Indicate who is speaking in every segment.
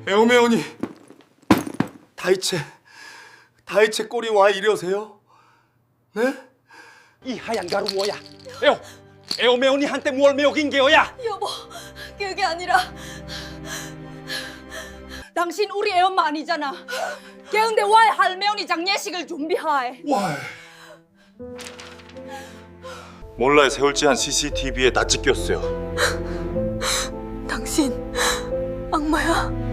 Speaker 1: 애오메오니 다이체 꼴이 와 이러세요? 네?
Speaker 2: 이 하얀 가루 뭐야? 에오메오니 한테 뭘 매우긴 게요야?
Speaker 3: 여보, 그게 아니라 당신 우리 애 엄마 아니잖아. 걔인데 왜 할매언니 장례식을 준비하해?
Speaker 1: 와. 몰라에 세월지한 CCTV에 다 찍혔어요.
Speaker 3: 당신 악마야?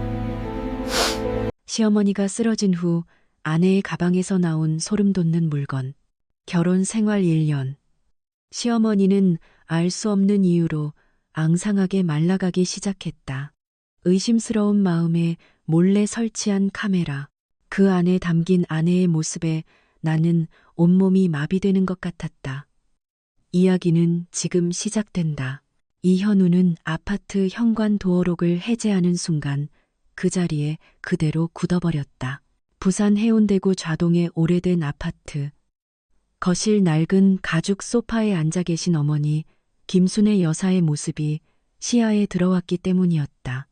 Speaker 4: 시어머니가 쓰러진 후 아내의 가방에서 나온 소름 돋는 물건. 결혼 생활 1년. 시어머니는 알 수 없는 이유로 앙상하게 말라가기 시작했다. 의심스러운 마음에 몰래 설치한 카메라. 그 안에 담긴 아내의 모습에 나는 온몸이 마비되는 것 같았다. 이야기는 지금 시작된다. 이현우는 아파트 현관 도어록을 해제하는 순간 그 자리에 그대로 굳어버렸다. 부산 해운대구 좌동의 오래된 아파트. 거실 낡은 가죽 소파에 앉아 계신 어머니 김순애 여사의 모습이 시야에 들어왔기 때문이었다.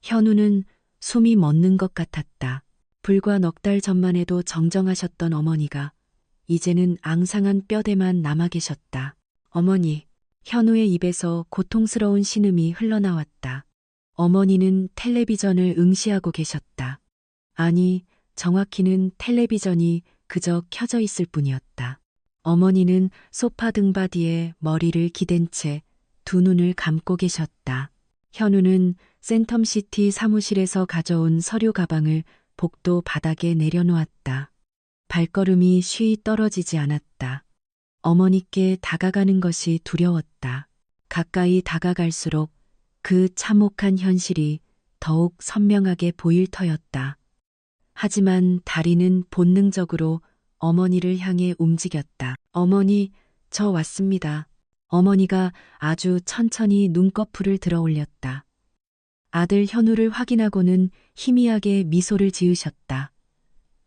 Speaker 4: 현우는 숨이 멎는 것 같았다. 불과 넉 달 전만 해도 정정하셨던 어머니가 이제는 앙상한 뼈대만 남아 계셨다. 어머니, 현우의 입에서 고통스러운 신음이 흘러나왔다. 어머니는 텔레비전을 응시하고 계셨다. 아니, 정확히는 텔레비전이 그저 켜져 있을 뿐이었다. 어머니는 소파 등받이에 머리를 기댄 채 두 눈을 감고 계셨다. 현우는 센텀시티 사무실에서 가져온 서류 가방을 복도 바닥에 내려놓았다. 발걸음이 쉬이 떨어지지 않았다. 어머니께 다가가는 것이 두려웠다. 가까이 다가갈수록 그 참혹한 현실이 더욱 선명하게 보일 터였다. 하지만 다리는 본능적으로 어머니를 향해 움직였다. 어머니, 저 왔습니다. 어머니가 아주 천천히 눈꺼풀을 들어 올렸다. 아들 현우를 확인하고는 희미하게 미소를 지으셨다.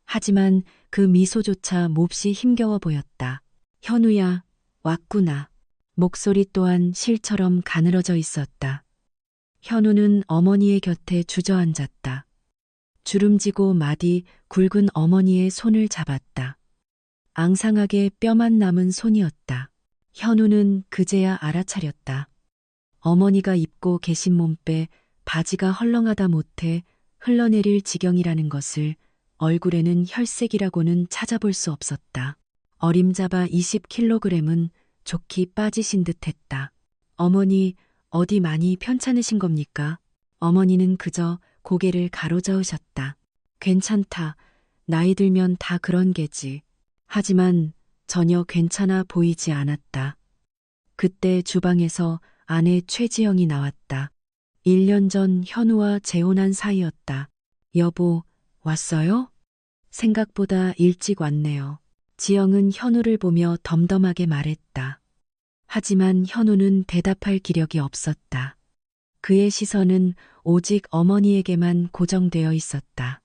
Speaker 4: 하지만 그 미소조차 몹시 힘겨워 보였다. 현우야, 왔구나. 목소리 또한 실처럼 가늘어져 있었다. 현우는 어머니의 곁에 주저앉았다. 주름지고 마디 굵은 어머니의 손을 잡았다. 앙상하게 뼈만 남은 손이었다. 현우는 그제야 알아차렸다. 어머니가 입고 계신 몸빼 바지가 헐렁하다 못해 흘러내릴 지경이라는 것을 얼굴에는 혈색이라고는 찾아볼 수 없었다. 어림잡아 20kg은 좋게 빠지신 듯했다. 어머니, 어디 많이 편찮으신 겁니까? 어머니는 그저 고개를 가로저으셨다. 괜찮다. 나이 들면 다 그런 게지. 하지만 전혀 괜찮아 보이지 않았다. 그때 주방에서 아내 최지영이 나왔다. 1년 전 현우와 재혼한 사이였다. 여보, 왔어요? 생각보다 일찍 왔네요. 지영은 현우를 보며 덤덤하게 말했다. 하지만 현우는 대답할 기력이 없었다. 그의 시선은 오직 어머니에게만 고정되어 있었다.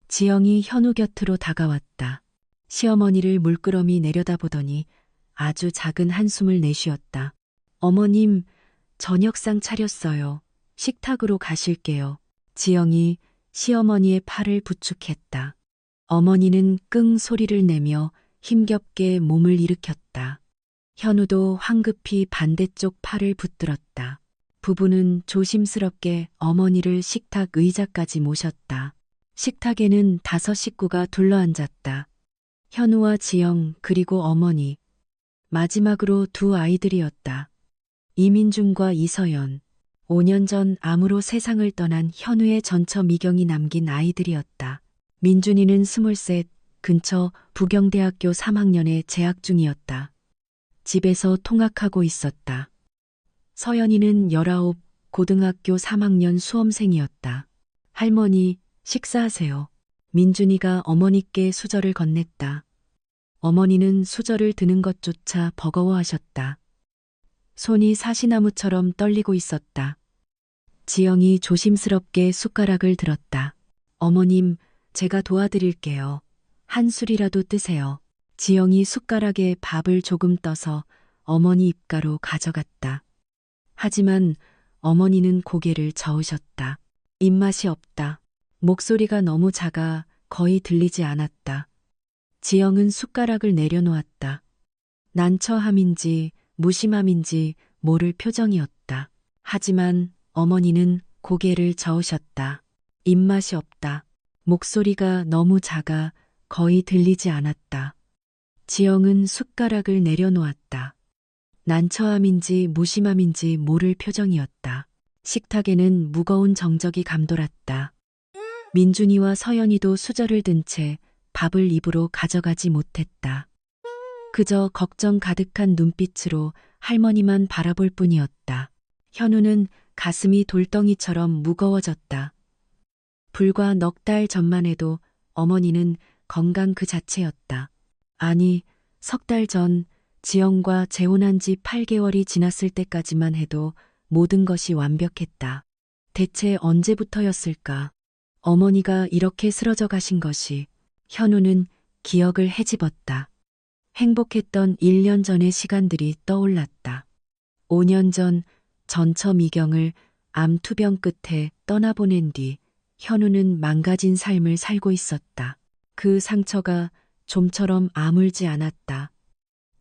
Speaker 4: 지영이 현우 곁으로 다가왔다. 시어머니를 물끄러미 내려다보더니 아주 작은 한숨을 내쉬었다. 어머님, 저녁상 차렸어요. 식탁으로 가실게요. 지영이 시어머니의 팔을 부축했다. 어머니는 끙 소리를 내며 힘겹게 몸을 일으켰다. 현우도 황급히 반대쪽 팔을 붙들었다. 부부는 조심스럽게 어머니를 식탁 의자까지 모셨다. 식탁에는 5 식구가 둘러앉았다. 현우와 지영 그리고 어머니. 마지막으로 2 아이들이었다. 이민중과 이서연. 5년 전 암으로 세상을 떠난 현우의 전처 미경이 남긴 아이들이었다. 민준이는 23, 근처 부경대학교 3학년에 재학 중이었다. 집에서 통학하고 있었다. 서연이는 19, 고등학교 3학년 수험생이었다. 할머니, 식사하세요. 민준이가 어머니께 수저를 건넸다. 어머니는 수저를 드는 것조차 버거워하셨다. 손이 사시나무처럼 떨리고 있었다. 지영이 조심스럽게 숟가락을 들었다. 어머님, 제가 도와드릴게요. 한 술이라도 뜨세요. 지영이 숟가락에 밥을 조금 떠서 어머니 입가로 가져갔다. 하지만 어머니는 고개를 저으셨다. 입맛이 없다. 목소리가 너무 작아 거의 들리지 않았다. 지영은 숟가락을 내려놓았다. 난처함인지 무심함인지 모를 표정이었다. 하지만 어머니는 고개를 저으셨다. 입맛이 없다. 목소리가 너무 작아 거의 들리지 않았다. 지영은 숟가락을 내려놓았다. 난처함인지 무심함인지 모를 표정이었다. 식탁에는 무거운 정적이 감돌았다. 민준이와 서연이도 수저를 든 채 밥을 입으로 가져가지 못했다. 그저 걱정 가득한 눈빛으로 할머니만 바라볼 뿐이었다. 현우는 가슴이 돌덩이처럼 무거워졌다. 불과 넉 달 전만 해도 어머니는 건강 그 자체였다. 아니, 석 달 전 지영과 재혼한 지 8개월이 지났을 때까지만 해도 모든 것이 완벽했다. 대체 언제부터였을까? 어머니가 이렇게 쓰러져 가신 것이. 현우는 기억을 헤집었다. 행복했던 1년 전의 시간들이 떠올랐다. 5년 전 전처 미경을 암 투병 끝에 떠나보낸 뒤 현우는 망가진 삶을 살고 있었다. 그 상처가 좀처럼 아물지 않았다.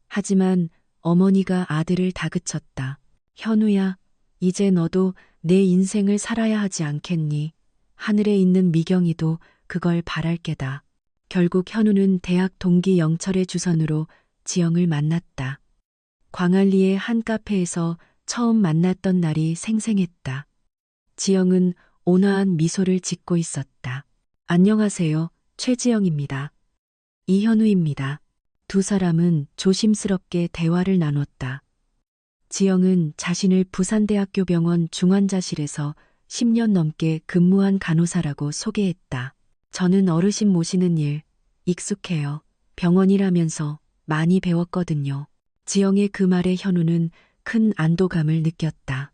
Speaker 4: 하지만 어머니가 아들을 다그쳤다. 현우야, 이제 너도 내 인생을 살아야 하지 않겠니? 하늘에 있는 미경이도 그걸 바랄 게다. 결국 현우는 대학 동기 영철의 주선으로 지영을 만났다. 광안리의 한 카페에서 처음 만났던 날이 생생했다. 지영은 온화한 미소를 짓고 있었다. 안녕하세요, 최지영입니다. 이현우입니다. 두 사람은 조심스럽게 대화를 나눴다. 지영은 자신을 부산대학교 병원 중환자실에서 10년 넘게 근무한 간호사라고 소개했다. 저는 어르신 모시는 일 익숙해요. 병원이라면서 많이 배웠거든요. 지영의 그 말에 현우는 큰 안도감을 느꼈다.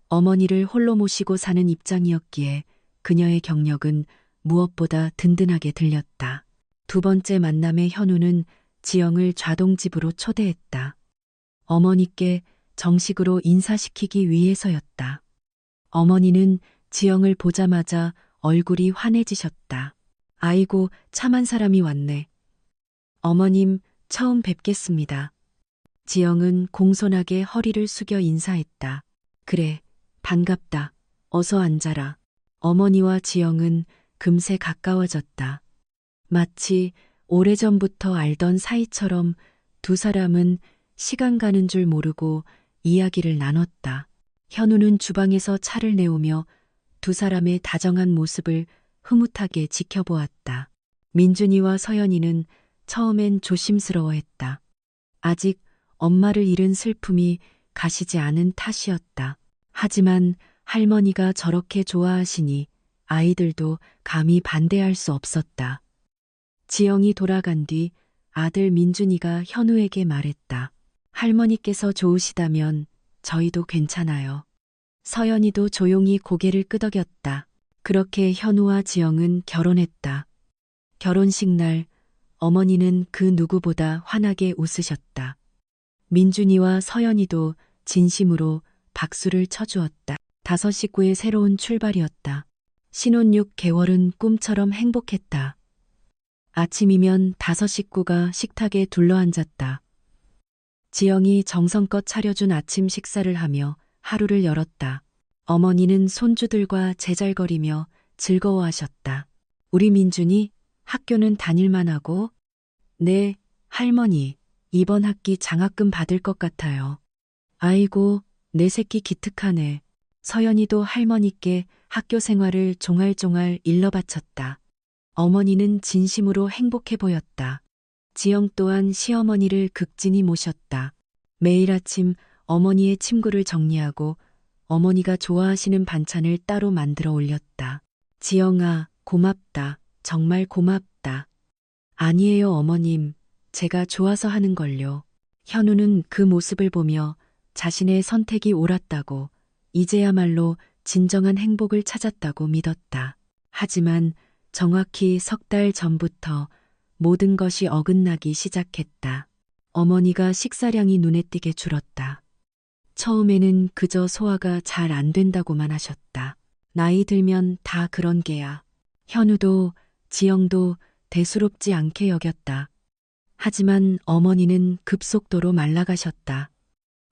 Speaker 4: 어머니를 홀로 모시고 사는 입장이었기에 그녀의 경력은 무엇보다 든든하게 들렸다. 두 번째 만남에 현우는 지영을 좌동집으로 초대했다. 어머니께 정식으로 인사시키기 위해서였다. 어머니는 지영을 보자마자 얼굴이 환해지셨다. 아이고, 참한 사람이 왔네. 어머님, 처음 뵙겠습니다. 지영은 공손하게 허리를 숙여 인사했다. 그래, 반갑다. 어서 앉아라. 어머니와 지영은 금세 가까워졌다. 마치 오래전부터 알던 사이처럼 두 사람은 시간 가는 줄 모르고 이야기를 나눴다. 현우는 주방에서 차를 내오며 두 사람의 다정한 모습을 흐뭇하게 지켜보았다. 민준이와 서연이는 처음엔 조심스러워했다. 아직 엄마를 잃은 슬픔이 가시지 않은 탓이었다. 하지만 할머니가 저렇게 좋아하시니 아이들도 감히 반대할 수 없었다. 지영이 돌아간 뒤 아들 민준이가 현우에게 말했다. 할머니께서 좋으시다면 저희도 괜찮아요. 서연이도 조용히 고개를 끄덕였다. 그렇게 현우와 지영은 결혼했다. 결혼식 날 어머니는 그 누구보다 환하게 웃으셨다. 민준이와 서연이도 진심으로 박수를 쳐주었다. 5 식구의 새로운 출발이었다. 신혼 6개월은 꿈처럼 행복했다. 아침이면 5 식구가 식탁에 둘러앉았다. 지영이 정성껏 차려준 아침 식사를 하며 하루를 열었다. 어머니는 손주들과 제잘거리며 즐거워하셨다. 우리 민준이 학교는 다닐만 하고? 네, 할머니, 이번 학기 장학금 받을 것 같아요. 아이고, 내 새끼 기특하네. 서연이도 할머니께 학교 생활을 종알종알 일러 바쳤다. 어머니는 진심으로 행복해 보였다. 지영 또한 시어머니를 극진히 모셨다. 매일 아침 어머니의 침구를 정리하고 어머니가 좋아하시는 반찬을 따로 만들어 올렸다. 지영아, 고맙다. 정말 고맙다. 아니에요, 어머님. 제가 좋아서 하는 걸요. 현우는 그 모습을 보며 자신의 선택이 옳았다고, 이제야말로 진정한 행복을 찾았다고 믿었다. 하지만 정확히 3달 전부터 모든 것이 어긋나기 시작했다. 어머니가 식사량이 눈에 띄게 줄었다. 처음에는 그저 소화가 잘 안 된다고만 하셨다. 나이 들면 다 그런 게야. 현우도 지영도 대수롭지 않게 여겼다. 하지만 어머니는 급속도로 말라가셨다.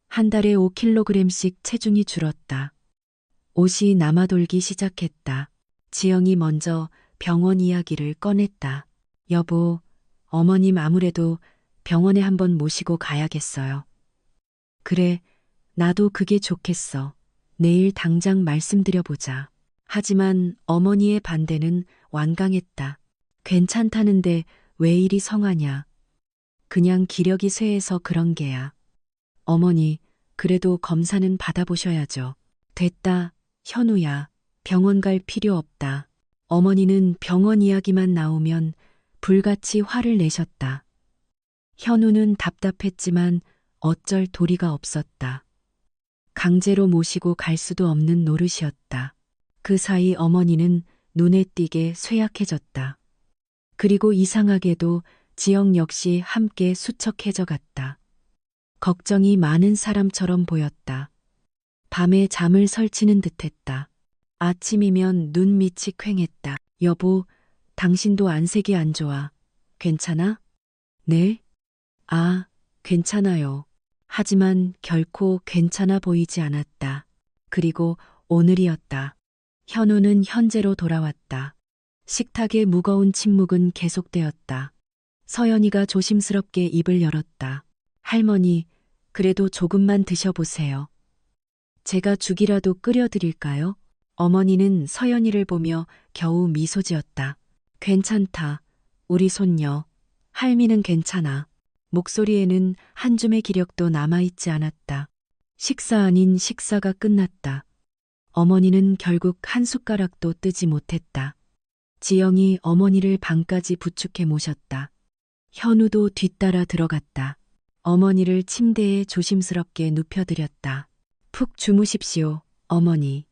Speaker 4: 한 달에 5kg씩 체중이 줄었다. 옷이 남아돌기 시작했다. 지영이 먼저 병원 이야기를 꺼냈다. 여보, 어머님 아무래도 병원에 한번 모시고 가야겠어요. 그래, 나도 그게 좋겠어. 내일 당장 말씀드려보자. 하지만 어머니의 반대는 완강했다. 괜찮다는데 왜 이리 성하냐. 그냥 기력이 쇠해서 그런 게야. 어머니, 그래도 검사는 받아보셔야죠. 됐다, 현우야. 병원 갈 필요 없다. 어머니는 병원 이야기만 나오면 불같이 화를 내셨다. 현우는 답답했지만 어쩔 도리가 없었다. 강제로 모시고 갈 수도 없는 노릇이었다. 그 사이 어머니는 눈에 띄게 쇠약해졌다. 그리고 이상하게도 지영 역시 함께 수척해져 갔다. 걱정이 많은 사람처럼 보였다. 밤에 잠을 설치는 듯했다. 아침이면 눈밑이 퀭했다. 여보, 당신도 안색이 안 좋아. 괜찮아? 네? 아, 괜찮아요. 하지만 결코 괜찮아 보이지 않았다. 그리고 오늘이었다. 현우는 현재로 돌아왔다. 식탁의 무거운 침묵은 계속되었다. 서연이가 조심스럽게 입을 열었다. 할머니, 그래도 조금만 드셔보세요. 제가 죽이라도 끓여드릴까요? 어머니는 서연이를 보며 겨우 미소 지었다. 괜찮다. 우리 손녀. 할미는 괜찮아. 목소리에는 한 줌의 기력도 남아있지 않았다. 식사 아닌 식사가 끝났다. 어머니는 결국 한 숟가락도 뜨지 못했다. 지영이 어머니를 방까지 부축해 모셨다. 현우도 뒤따라 들어갔다. 어머니를 침대에 조심스럽게 눕혀드렸다. 푹 주무십시오, 어머니.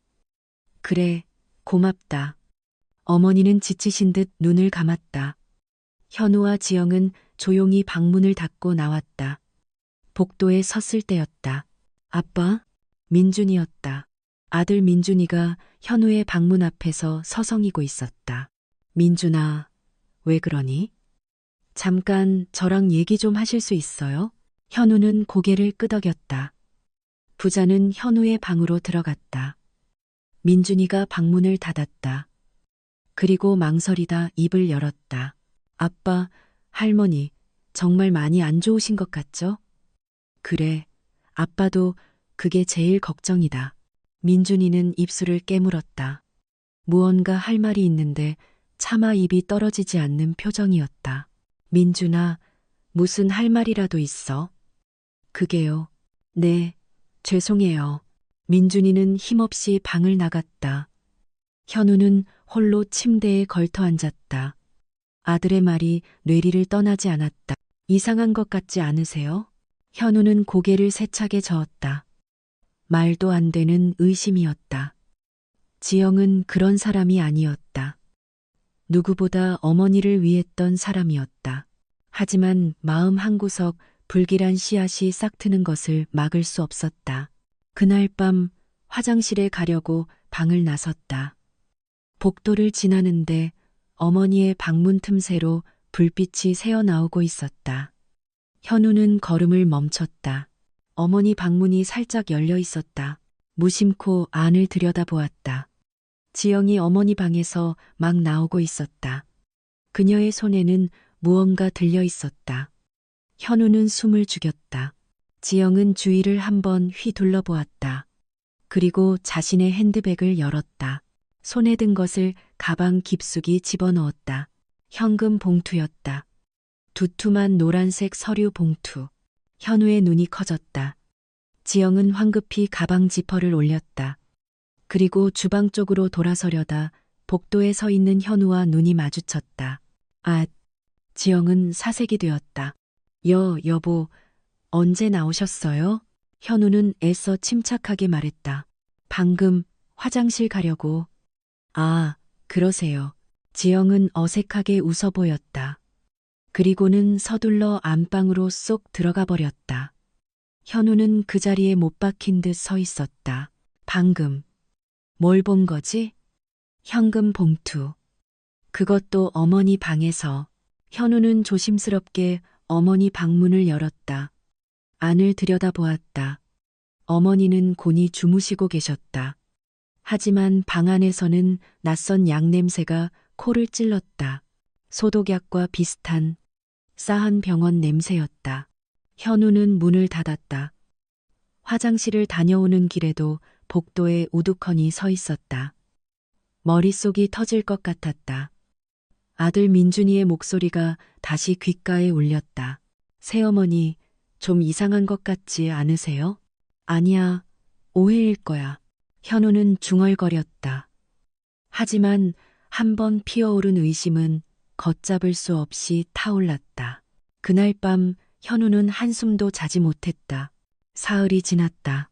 Speaker 4: 그래, 고맙다. 어머니는 지치신 듯 눈을 감았다. 현우와 지영은 조용히 방문을 닫고 나왔다. 복도에 섰을 때였다. 아빠? 민준이었다. 아들 민준이가 현우의 방문 앞에서 서성이고 있었다. 민준아, 왜 그러니? 잠깐 저랑 얘기 좀 하실 수 있어요? 현우는 고개를 끄덕였다. 부자는 현우의 방으로 들어갔다. 민준이가 방문을 닫았다. 그리고 망설이다 입을 열었다. 아빠, 할머니, 정말 많이 안 좋으신 것 같죠? 그래, 아빠도 그게 제일 걱정이다. 민준이는 입술을 깨물었다. 무언가 할 말이 있는데 차마 입이 떨어지지 않는 표정이었다. 민준아, 무슨 할 말이라도 있어? 그게요. 네, 죄송해요. 민준이는 힘없이 방을 나갔다. 현우는 홀로 침대에 걸터 앉았다. 아들의 말이 뇌리를 떠나지 않았다. 이상한 것 같지 않으세요? 현우는 고개를 세차게 저었다. 말도 안 되는 의심이었다. 지영은 그런 사람이 아니었다. 누구보다 어머니를 위했던 사람이었다. 하지만 마음 한구석 불길한 씨앗이 싹트는 것을 막을 수 없었다. 그날 밤 화장실에 가려고 방을 나섰다. 복도를 지나는데 어머니의 방문 틈새로 불빛이 새어나오고 있었다. 현우는 걸음을 멈췄다. 어머니 방문이 살짝 열려 있었다. 무심코 안을 들여다보았다. 지영이 어머니 방에서 막 나오고 있었다. 그녀의 손에는 무언가 들려 있었다. 현우는 숨을 죽였다. 지영은 주위를 한번 휘둘러 보았다. 그리고 자신의 핸드백을 열었다. 손에 든 것을 가방 깊숙이 집어넣었다. 현금 봉투였다. 두툼한 노란색 서류 봉투. 현우의 눈이 커졌다. 지영은 황급히 가방 지퍼를 올렸다. 그리고 주방 쪽으로 돌아서려다 복도에 서 있는 현우와 눈이 마주쳤다. 아, 지영은 사색이 되었다. 여보, 언제 나오셨어요? 현우는 애써 침착하게 말했다. 방금 화장실 가려고. 아, 그러세요. 지영은 어색하게 웃어 보였다. 그리고는 서둘러 안방으로 쏙 들어가 버렸다. 현우는 그 자리에 못 박힌 듯 서 있었다. 방금. 뭘 본 거지? 현금 봉투. 그것도 어머니 방에서. 현우는 조심스럽게 어머니 방문을 열었다. 안을 들여다보았다. 어머니는 곤히 주무시고 계셨다. 하지만 방 안에서는 낯선 약 냄새가 코를 찔렀다. 소독약과 비슷한 싸한 병원 냄새였다. 현우는 문을 닫았다. 화장실을 다녀오는 길에도 복도에 우두커니 서 있었다. 머릿속이 터질 것 같았다. 아들 민준이의 목소리가 다시 귓가에 울렸다. 새어머니, 좀 이상한 것 같지 않으세요? 아니야, 오해일 거야. 현우는 중얼거렸다. 하지만 한 번 피어오른 의심은 걷잡을 수 없이 타올랐다. 그날 밤 현우는 한숨도 자지 못했다. 사흘이 지났다.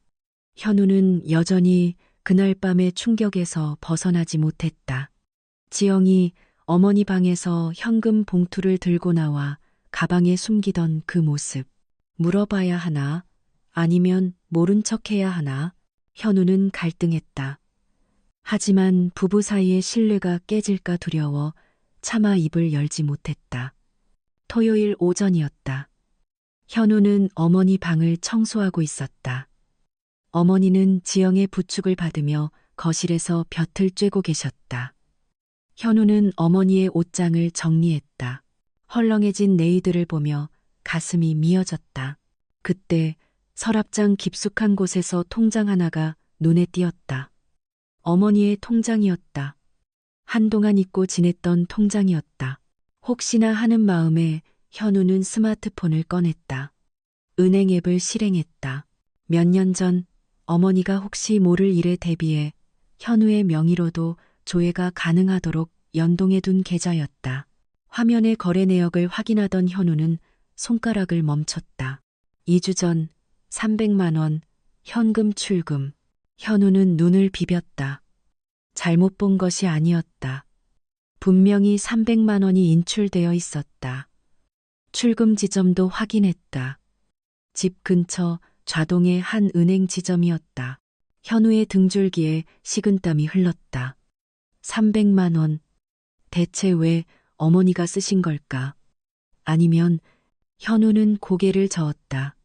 Speaker 4: 현우는 여전히 그날 밤의 충격에서 벗어나지 못했다. 지영이 어머니 방에서 현금 봉투를 들고 나와 가방에 숨기던 그 모습. 물어봐야 하나? 아니면 모른 척해야 하나? 현우는 갈등했다. 하지만 부부 사이의 신뢰가 깨질까 두려워 차마 입을 열지 못했다. 토요일 오전이었다. 현우는 어머니 방을 청소하고 있었다. 어머니는 지영의 부축을 받으며 거실에서 볕을 쬐고 계셨다. 현우는 어머니의 옷장을 정리했다. 헐렁해진 네이들을 보며 가슴이 미어졌다. 그때 서랍장 깊숙한 곳에서 통장 하나가 눈에 띄었다. 어머니의 통장이었다. 한동안 잊고 지냈던 통장이었다. 혹시나 하는 마음에 현우는 스마트폰을 꺼냈다. 은행 앱을 실행했다. 몇 년 전 어머니가 혹시 모를 일에 대비해 현우의 명의로도 조회가 가능하도록 연동해둔 계좌였다. 화면의 거래 내역을 확인하던 현우는 손가락을 멈췄다. 2주 전 300만 원 현금 출금. 현우는 눈을 비볐다. 잘못 본 것이 아니었다. 분명히 300만 원이 인출되어 있었다. 출금 지점도 확인했다. 집 근처 좌동의 한 은행 지점이었다. 현우의 등줄기에 식은땀이 흘렀다. 300만 원. 대체 왜 어머니가 쓰신 걸까? 아니면 현우는 고개를 저었다.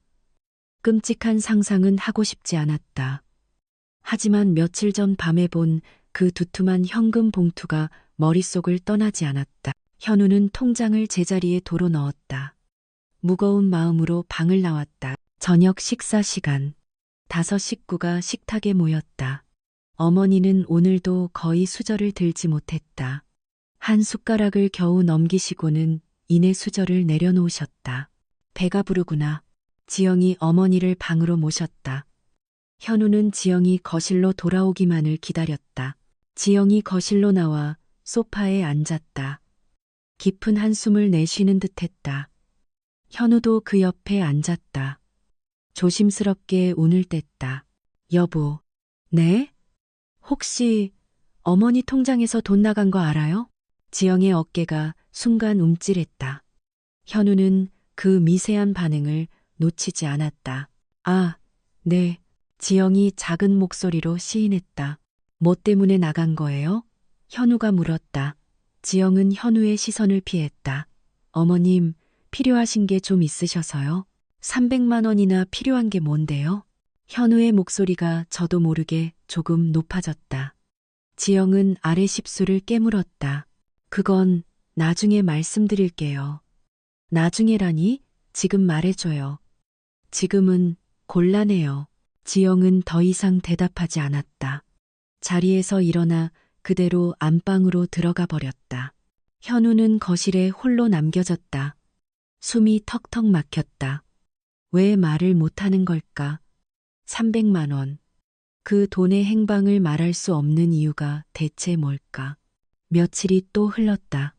Speaker 4: 끔찍한 상상은 하고 싶지 않았다. 하지만 며칠 전 밤에 본 그 두툼한 현금 봉투가 머릿속을 떠나지 않았다. 현우는 통장을 제자리에 도로 넣었다. 무거운 마음으로 방을 나왔다. 저녁 식사 시간. 5 식구가 식탁에 모였다. 어머니는 오늘도 거의 수저를 들지 못했다. 한 숟가락을 겨우 넘기시고는 이내 수저를 내려놓으셨다. 배가 부르구나. 지영이 어머니를 방으로 모셨다. 현우는 지영이 거실로 돌아오기만을 기다렸다. 지영이 거실로 나와 소파에 앉았다. 깊은 한숨을 내쉬는 듯했다. 현우도 그 옆에 앉았다. 조심스럽게 운을 뗐다. 여보. 네? 혹시 어머니 통장에서 돈 나간 거 알아요? 지영의 어깨가 순간 움찔했다. 현우는 그 미세한 반응을 놓치지 않았다. 아, 네. 지영이 작은 목소리로 시인했다. 뭐 때문에 나간 거예요? 현우가 물었다. 지영은 현우의 시선을 피했다. 어머님, 필요하신 게 좀 있으셔서요? 300만 원이나 필요한 게 뭔데요? 현우의 목소리가 저도 모르게 조금 높아졌다. 지영은 아래 십수를 깨물었다. 그건 나중에 말씀드릴게요. 나중에라니? 지금 말해줘요. 지금은 곤란해요. 지영은 더 이상 대답하지 않았다. 자리에서 일어나 그대로 안방으로 들어가 버렸다. 현우는 거실에 홀로 남겨졌다. 숨이 턱턱 막혔다. 왜 말을 못하는 걸까? 300만 원. 그 돈의 행방을 말할 수 없는 이유가 대체 뭘까? 며칠이 또 흘렀다.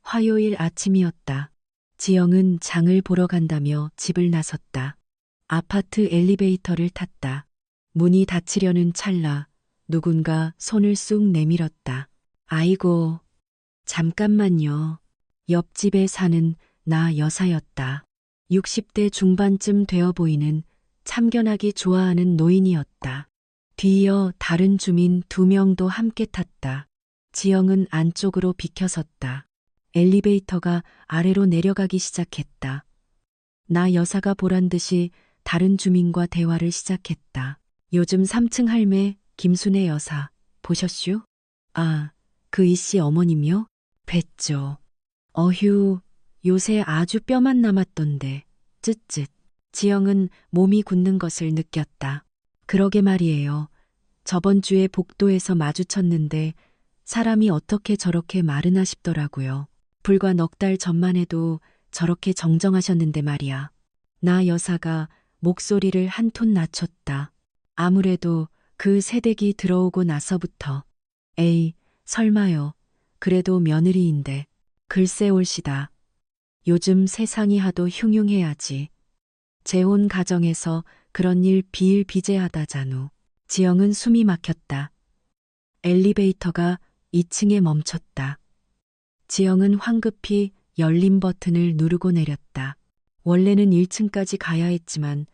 Speaker 4: 화요일 아침이었다. 지영은 장을 보러 간다며 집을 나섰다. 아파트 엘리베이터를 탔다. 문이 닫히려는 찰나 누군가 손을 쑥 내밀었다. 아이고, 잠깐만요. 옆집에 사는 나 여사였다. 60대 중반쯤 되어 보이는 참견하기 좋아하는 노인이었다. 뒤이어 다른 주민 2명도 함께 탔다. 지영은 안쪽으로 비켜섰다. 엘리베이터가 아래로 내려가기 시작했다. 나 여사가 보란 듯이 다른 주민과 대화를 시작했다. 요즘 3층 할매 김순애 여사 보셨슈? 아, 그 이씨 어머님요? 뵀죠. 어휴, 요새 아주 뼈만 남았던데. 쯧쯧. 지영은 몸이 굳는 것을 느꼈다. 그러게 말이에요. 저번 주에 복도에서 마주쳤는데 사람이 어떻게 저렇게 마르나 싶더라고요. 불과 넉 달 전만 해도 저렇게 정정하셨는데 말이야. 나 여사가 목소리를 한 톤 낮췄다. 아무래도 그 새댁이 들어오고 나서부터. 에이, 설마요. 그래도 며느리인데. 글쎄 올시다. 요즘 세상이 하도 흉흉해야지. 재혼 가정에서 그런 일 비일비재하다잖우. 지영은 숨이 막혔다. 엘리베이터가 2층에 멈췄다. 지영은 황급히 열림 버튼을 누르고 내렸다. 원래는 1층까지 가야 했지만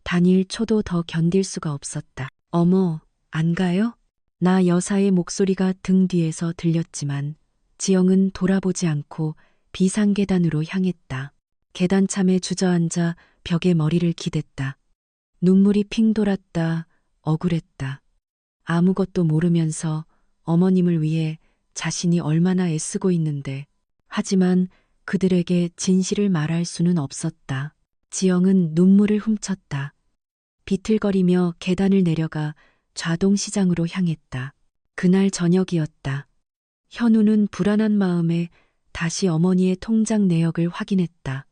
Speaker 4: 단일 초도 더 견딜 수가 없었다. 어머, 안 가요? 나 여사의 목소리가 등 뒤에서 들렸지만 지영은 돌아보지 않고 비상계단으로 향했다. 계단참에 주저앉아 벽에 머리를 기댔다. 눈물이 핑 돌았다. 억울했다. 아무것도 모르면서 어머님을 위해 자신이 얼마나 애쓰고 있는데. 하지만 그들에게 진실을 말할 수는 없었다. 지영은 눈물을 훔쳤다. 비틀거리며 계단을 내려가 좌동시장으로 향했다. 그날 저녁이었다. 현우는 불안한 마음에 다시 어머니의 통장 내역을 확인했다.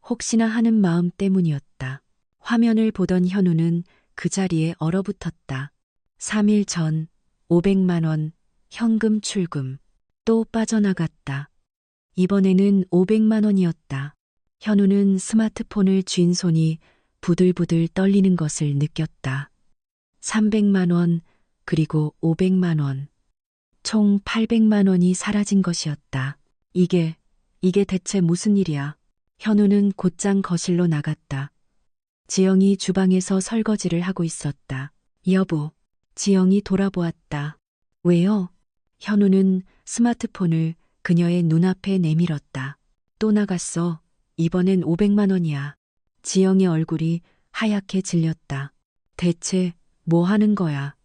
Speaker 4: 혹시나 하는 마음 때문이었다. 화면을 보던 현우는 그 자리에 얼어붙었다. 3일 전 500만 원 현금 출금. 또 빠져나갔다. 이번에는 500만 원이었다. 현우는 스마트폰을 쥔 손이 부들부들 떨리는 것을 느꼈다. 300만 원, 그리고 500만 원. 총 800만 원이 사라진 것이었다. 이게 대체 무슨 일이야? 현우는 곧장 거실로 나갔다. 지영이 주방에서 설거지를 하고 있었다. 여보, 지영이 돌아보았다. 왜요? 현우는 스마트폰을 그녀의 눈앞에 내밀었다. 또 나갔어. 이번엔 500만 원이야. 지영의 얼굴이 하얗게 질렸다. 대체 뭐 하는 거야?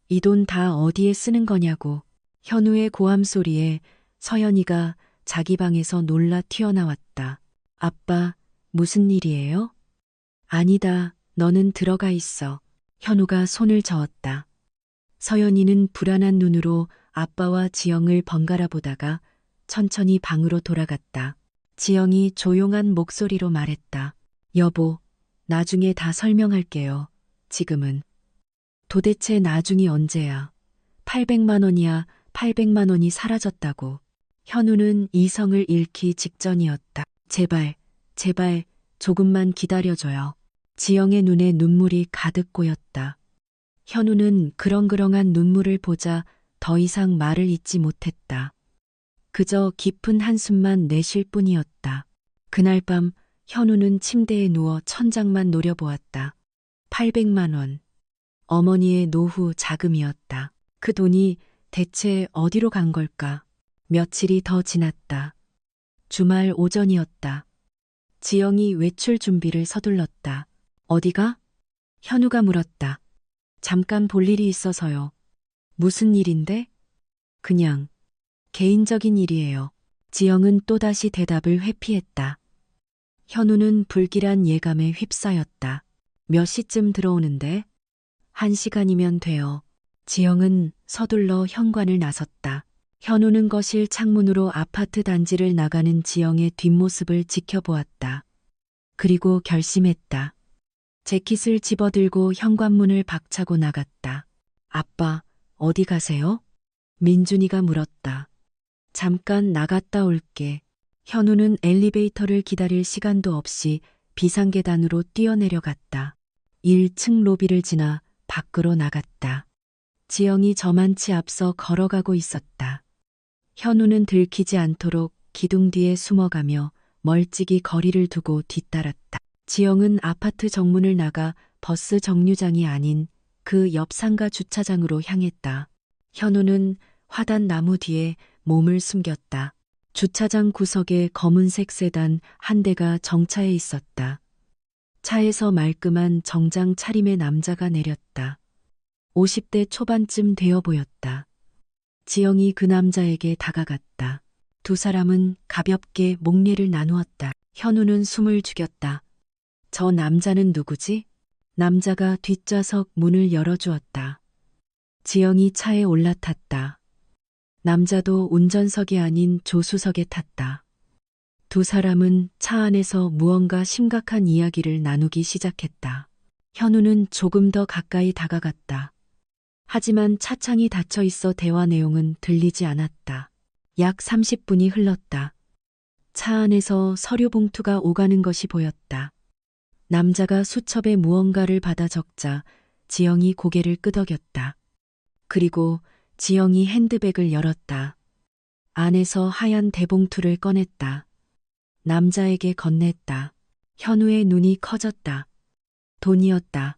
Speaker 4: 이 돈 다 어디에 쓰는 거냐고. 현우의 고함 소리에 서연이가 자기 방에서 놀라 튀어나왔다. 아빠, 무슨 일이에요? 아니다, 너는 들어가 있어. 현우가 손을 저었다. 서연이는 불안한 눈으로 아빠와 지영을 번갈아 보다가 천천히 방으로 돌아갔다. 지영이 조용한 목소리로 말했다. 여보, 나중에 다 설명할게요. 지금은. 도대체 나중이 언제야? 800만 원이야. 800만 원이 사라졌다고. 현우는 이성을 잃기 직전이었다. 제발, 제발 조금만 기다려줘요. 지영의 눈에 눈물이 가득 고였다. 현우는 그렁그렁한 눈물을 보자 더 이상 말을 잇지 못했다. 그저 깊은 한숨만 내쉴 뿐이었다. 그날 밤 현우는 침대에 누워 천장만 노려보았다. 800만 원. 어머니의 노후 자금이었다. 그 돈이 대체 어디로 간 걸까? 며칠이 더 지났다. 주말 오전이었다. 지영이 외출 준비를 서둘렀다. 어디가? 현우가 물었다. 잠깐 볼 일이 있어서요. 무슨 일인데? 그냥 개인적인 일이에요. 지영은 또다시 대답을 회피했다. 현우는 불길한 예감에 휩싸였다. 몇 시쯤 들어오는데? 1시간이면 돼요. 지영은 서둘러 현관을 나섰다. 현우는 거실 창문으로 아파트 단지를 나가는 지영의 뒷모습을 지켜보았다. 그리고 결심했다. 재킷을 집어들고 현관문을 박차고 나갔다. 아빠, 어디 가세요? 민준이가 물었다. 잠깐 나갔다 올게. 현우는 엘리베이터를 기다릴 시간도 없이 비상계단으로 뛰어내려갔다. 1층 로비를 지나 밖으로 나갔다. 지영이 저만치 앞서 걸어가고 있었다. 현우는 들키지 않도록 기둥 뒤에 숨어가며 멀찍이 거리를 두고 뒤따랐다. 지영은 아파트 정문을 나가 버스 정류장이 아닌 그 옆 상가 주차장으로 향했다. 현우는 화단 나무 뒤에 몸을 숨겼다. 주차장 구석에 검은색 세단 한 대가 정차해 있었다. 차에서 말끔한 정장 차림의 남자가 내렸다. 50대 초반쯤 되어 보였다. 지영이 그 남자에게 다가갔다. 두 사람은 가볍게 목례를 나누었다. 현우는 숨을 죽였다. 저 남자는 누구지? 남자가 뒷좌석 문을 열어주었다. 지영이 차에 올라탔다. 남자도 운전석이 아닌 조수석에 탔다. 두 사람은 차 안에서 무언가 심각한 이야기를 나누기 시작했다. 현우는 조금 더 가까이 다가갔다. 하지만 차창이 닫혀 있어 대화 내용은 들리지 않았다. 약 30분이 흘렀다. 차 안에서 서류 봉투가 오가는 것이 보였다. 남자가 수첩에 무언가를 받아 적자 지영이 고개를 끄덕였다. 그리고 지영이 핸드백을 열었다. 안에서 하얀 대봉투를 꺼냈다. 남자에게 건넸다. 현우의 눈이 커졌다. 돈이었다.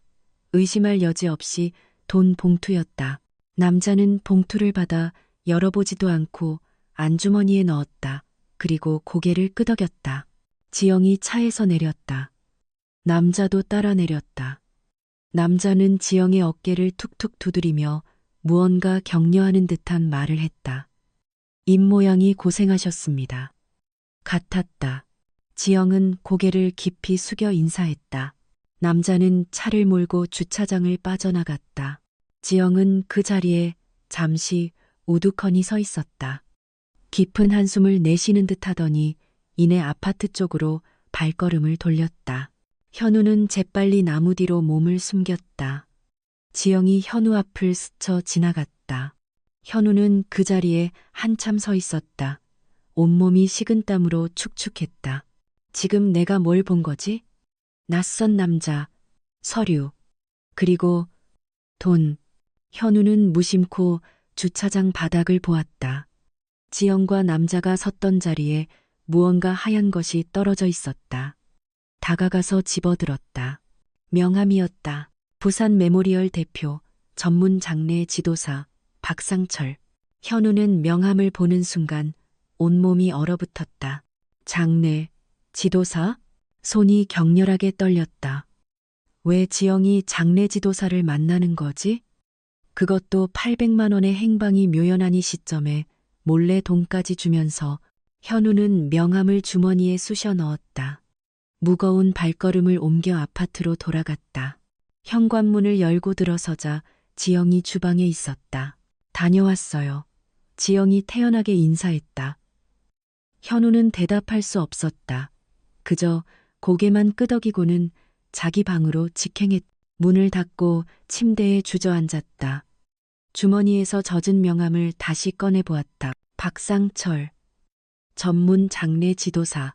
Speaker 4: 의심할 여지 없이 돈 봉투였다. 남자는 봉투를 받아 열어보지도 않고 안주머니에 넣었다. 그리고 고개를 끄덕였다. 지영이 차에서 내렸다. 남자도 따라 내렸다. 남자는 지영의 어깨를 툭툭 두드리며 무언가 격려하는 듯한 말을 했다. 입모양이 고생하셨습니다. 같았다. 지영은 고개를 깊이 숙여 인사했다. 남자는 차를 몰고 주차장을 빠져나갔다. 지영은 그 자리에 잠시 우두커니 서 있었다. 깊은 한숨을 내쉬는 듯 하더니 이내 아파트 쪽으로 발걸음을 돌렸다. 현우는 재빨리 나무 뒤로 몸을 숨겼다. 지영이 현우 앞을 스쳐 지나갔다. 현우는 그 자리에 한참 서 있었다. 온몸이 식은땀으로 축축했다. 지금 내가 뭘 본 거지? 낯선 남자, 서류, 그리고 돈. 현우는 무심코 주차장 바닥을 보았다. 지영과 남자가 섰던 자리에 무언가 하얀 것이 떨어져 있었다. 다가가서 집어들었다. 명함이었다. 부산 메모리얼 대표, 전문 장례 지도사, 박상철. 현우는 명함을 보는 순간 온몸이 얼어붙었다. 장례, 지도사? 손이 격렬하게 떨렸다. 왜 지영이 장례 지도사를 만나는 거지? 그것도 800만 원의 행방이 묘연한 이 시점에 몰래 돈까지 주면서 현우는 명함을 주머니에 쑤셔 넣었다. 무거운 발걸음을 옮겨 아파트로 돌아갔다. 현관문을 열고 들어서자 지영이 주방에 있었다. 다녀왔어요. 지영이 태연하게 인사했다. 현우는 대답할 수 없었다. 그저 고개만 끄덕이고는 자기 방으로 직행했. 문을 닫고 침대에 주저앉았다. 주머니에서 젖은 명함을 다시 꺼내 보았다. 박상철, 전문 장례 지도사.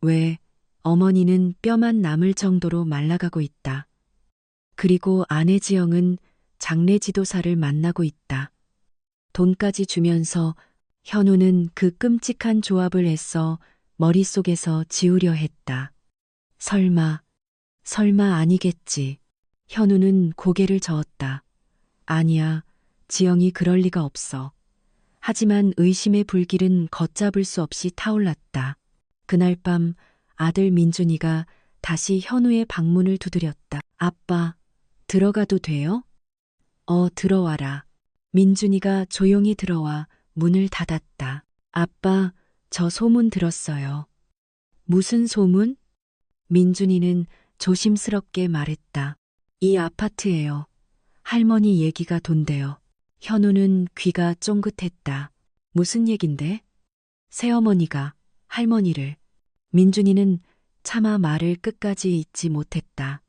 Speaker 4: 왜 어머니는 뼈만 남을 정도로 말라가고 있다. 그리고 아내 지영은 장례 지도사를 만나고 있다. 돈까지 주면서 현우는 그 끔찍한 조합을 애써 머릿속에서 지우려 했다. 설마 아니겠지. 현우는 고개를 저었다. 아니야, 지영이 그럴 리가 없어. 하지만 의심의 불길은 걷잡을 수 없이 타올랐다. 그날 밤 아들 민준이가 다시 현우의 방문을 두드렸다. 아빠, 들어가도 돼요? 들어와라. 민준이가 조용히 들어와 문을 닫았다. 아빠, 저 소문 들었어요. 무슨 소문? 민준이는 조심스럽게 말했다. 이 아파트예요. 할머니 얘기가 돈대요. 현우는 귀가 쫑긋했다. 무슨 얘긴데? 새어머니가 할머니를. 민준이는 차마 말을 끝까지 잇지 못했다.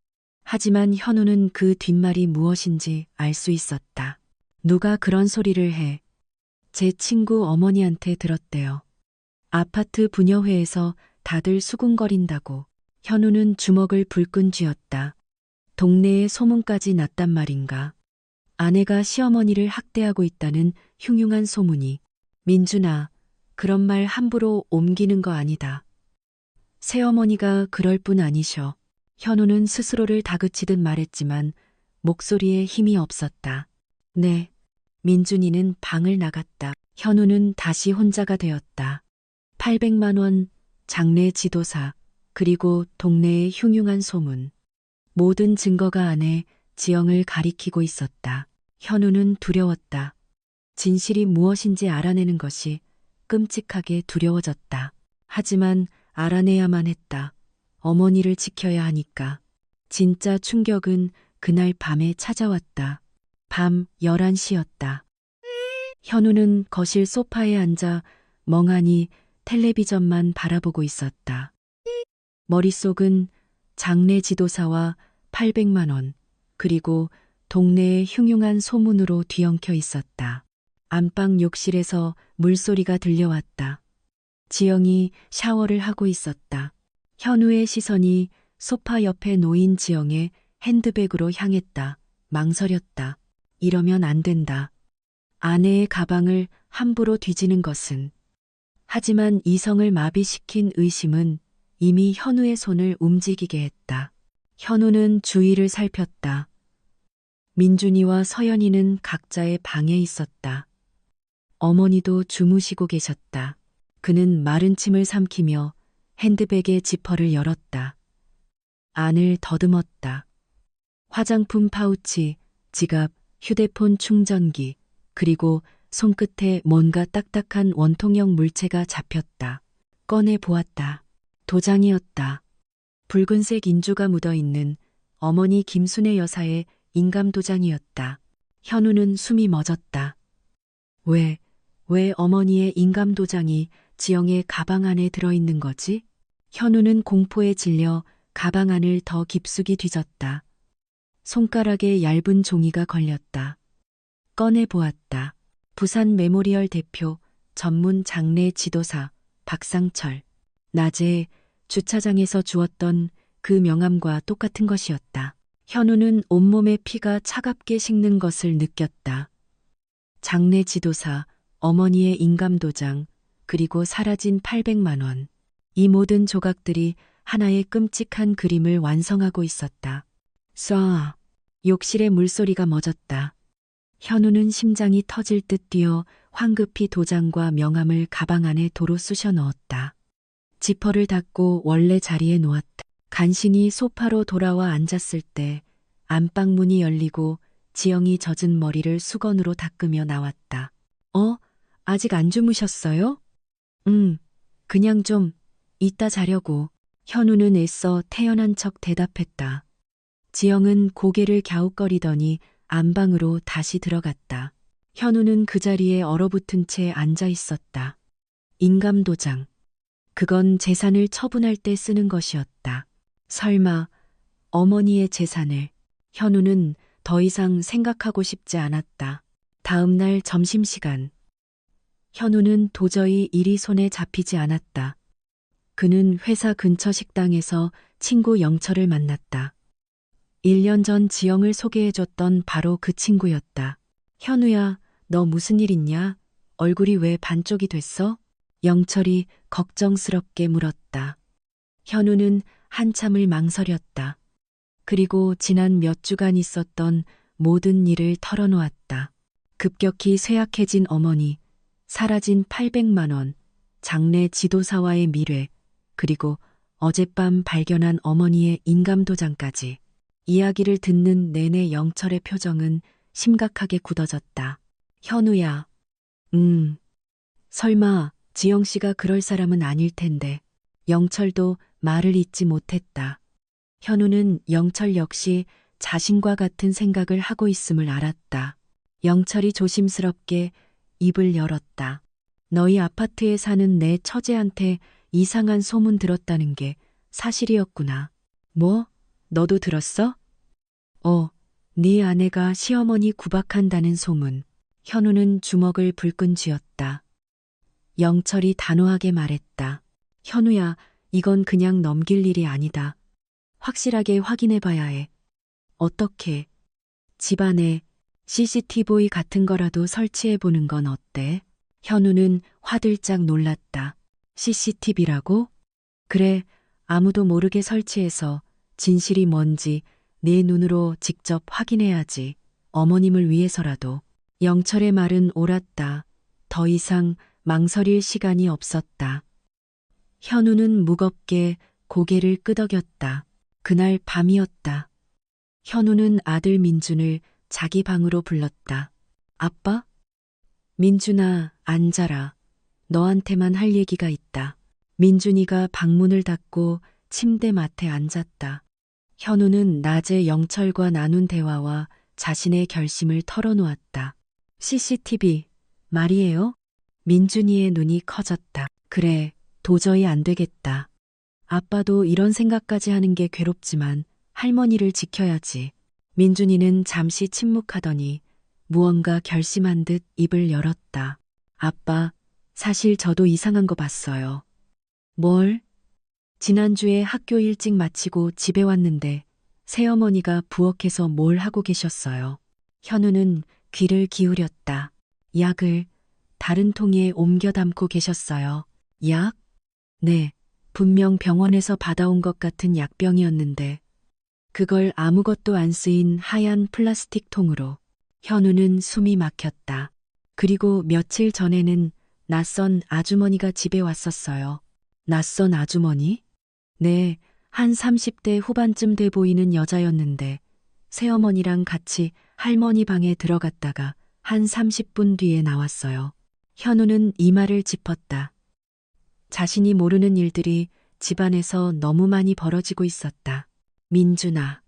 Speaker 4: 하지만 현우는 그 뒷말이 무엇인지 알 수 있었다. 누가 그런 소리를 해. 제 친구 어머니한테 들었대요. 아파트 분여회에서 다들 수군거린다고. 현우는 주먹을 불끈 쥐었다. 동네에 소문까지 났단 말인가. 아내가 시어머니를 학대하고 있다는 흉흉한 소문이. 민준아, 그런 말 함부로 옮기는 거 아니다. 새어머니가 그럴 뿐 아니셔. 현우는 스스로를 다그치듯 말했지만 목소리에 힘이 없었다. 네. 민준이는 방을 나갔다. 현우는 다시 혼자가 되었다. 800만 원, 장례 지도사, 그리고 동네의 흉흉한 소문. 모든 증거가 안에 지영을 가리키고 있었다. 현우는 두려웠다. 진실이 무엇인지 알아내는 것이 끔찍하게 두려워졌다. 하지만 알아내야만 했다. 어머니를 지켜야 하니까. 진짜 충격은 그날 밤에 찾아왔다. 밤 11시였다. 현우는 거실 소파에 앉아 멍하니 텔레비전만 바라보고 있었다. 머릿속은 장례 지도사와 800만 원, 그리고 동네의 흉흉한 소문으로 뒤엉켜 있었다. 안방 욕실에서 물소리가 들려왔다. 지영이 샤워를 하고 있었다. 현우의 시선이 소파 옆에 놓인 지영의 핸드백으로 향했다. 망설였다. 이러면 안 된다. 아내의 가방을 함부로 뒤지는 것은. 하지만 이성을 마비시킨 의심은 이미 현우의 손을 움직이게 했다. 현우는 주위를 살폈다. 민준이와 서연이는 각자의 방에 있었다. 어머니도 주무시고 계셨다. 그는 마른 침을 삼키며 핸드백의 지퍼를 열었다. 안을 더듬었다. 화장품 파우치, 지갑, 휴대폰 충전기, 그리고 손끝에 뭔가 딱딱한 원통형 물체가 잡혔다. 꺼내 보았다. 도장이었다. 붉은색 인주가 묻어있는 어머니 김순애 여사의 인감도장이었다. 현우는 숨이 멎었다. 왜 어머니의 인감도장이 지영의 가방 안에 들어있는 거지? 현우는 공포에 질려 가방 안을 더 깊숙이 뒤졌다. 손가락에 얇은 종이가 걸렸다. 꺼내 보았다. 부산 메모리얼 대표 전문 장례 지도사 박상철. 낮에 주차장에서 주었던 그 명함과 똑같은 것이었다. 현우는 온몸에 피가 차갑게 식는 것을 느꼈다. 장례 지도사, 어머니의 인감도장, 그리고 사라진 800만 원. 이 모든 조각들이 하나의 끔찍한 그림을 완성하고 있었다. 쏴. 욕실의 물소리가 멎었다. 현우는 심장이 터질 듯 뛰어 황급히 도장과 명함을 가방 안에 도로 쑤셔 넣었다. 지퍼를 닫고 원래 자리에 놓았다. 간신히 소파로 돌아와 앉았을 때 안방 문이 열리고 지영이 젖은 머리를 수건으로 닦으며 나왔다. 아직 안 주무셨어요? 그냥 좀 이따 자려고. 현우는 애써 태연한 척 대답했다. 지영은 고개를 갸웃거리더니 안방으로 다시 들어갔다. 현우는 그 자리에 얼어붙은 채 앉아 있었다. 인감도장. 그건 재산을 처분할 때 쓰는 것이었다. 설마 어머니의 재산을. 현우는 더 이상 생각하고 싶지 않았다. 다음 날 점심시간. 현우는 도저히 일이 손에 잡히지 않았다. 그는 회사 근처 식당에서 친구 영철을 만났다. 1년 전 지영을 소개해줬던 바로 그 친구였다. 현우야, 너 무슨 일 있냐? 얼굴이 왜 반쪽이 됐어? 영철이 걱정스럽게 물었다. 현우는 한참을 망설였다. 그리고 지난 몇 주간 있었던 모든 일을 털어놓았다. 급격히 쇠약해진 어머니, 사라진 800만 원, 장례 지도사와의 미래, 그리고 어젯밤 발견한 어머니의 인감도장까지. 이야기를 듣는 내내 영철의 표정은 심각하게 굳어졌다. 현우야. 설마 지영 씨가 그럴 사람은 아닐 텐데. 영철도 말을 잇지 못했다. 현우는 영철 역시 자신과 같은 생각을 하고 있음을 알았다. 영철이 조심스럽게 입을 열었다. 너희 아파트에 사는 내 처제한테 이상한 소문 들었다는 게 사실이었구나. 뭐? 너도 들었어? 네 아내가 시어머니 구박한다는 소문. 현우는 주먹을 불끈 쥐었다. 영철이 단호하게 말했다. 현우야, 이건 그냥 넘길 일이 아니다. 확실하게 확인해봐야 해. 어떻게? 집안에 CCTV 같은 거라도 설치해보는 건 어때? 현우는 화들짝 놀랐다. CCTV라고? 그래, 아무도 모르게 설치해서 진실이 뭔지 내 눈으로 직접 확인해야지. 어머님을 위해서라도. 영철의 말은 옳았다. 더 이상 망설일 시간이 없었다. 현우는 무겁게 고개를 끄덕였다. 그날 밤이었다. 현우는 아들 민준을 자기 방으로 불렀다. 아빠? 민준아, 앉아라. 너한테만 할 얘기가 있다. 민준이가 방문을 닫고 침대 맡에 앉았다. 현우는 낮에 영철과 나눈 대화와 자신의 결심을 털어놓았다. CCTV, 말이에요? 민준이의 눈이 커졌다. 그래, 도저히 안 되겠다. 아빠도 이런 생각까지 하는 게 괴롭지만 할머니를 지켜야지. 민준이는 잠시 침묵하더니 무언가 결심한 듯 입을 열었다. 아빠, 사실 저도 이상한 거 봤어요. 뭘? 지난주에 학교 일찍 마치고 집에 왔는데 새어머니가 부엌에서 뭘 하고 계셨어요. 현우는 귀를 기울였다. 약을 다른 통에 옮겨 담고 계셨어요. 약? 네, 분명 병원에서 받아온 것 같은 약병이었는데 그걸 아무것도 안 쓰인 하얀 플라스틱 통으로. 현우는 숨이 막혔다. 그리고 며칠 전에는 낯선 아주머니가 집에 왔었어요. 낯선 아주머니? 네, 한 30대 후반쯤 돼 보이는 여자였는데 새어머니랑 같이 할머니 방에 들어갔다가 한 30분 뒤에 나왔어요. 현우는 이마를 짚었다. 자신이 모르는 일들이 집안에서 너무 많이 벌어지고 있었다. 민준아.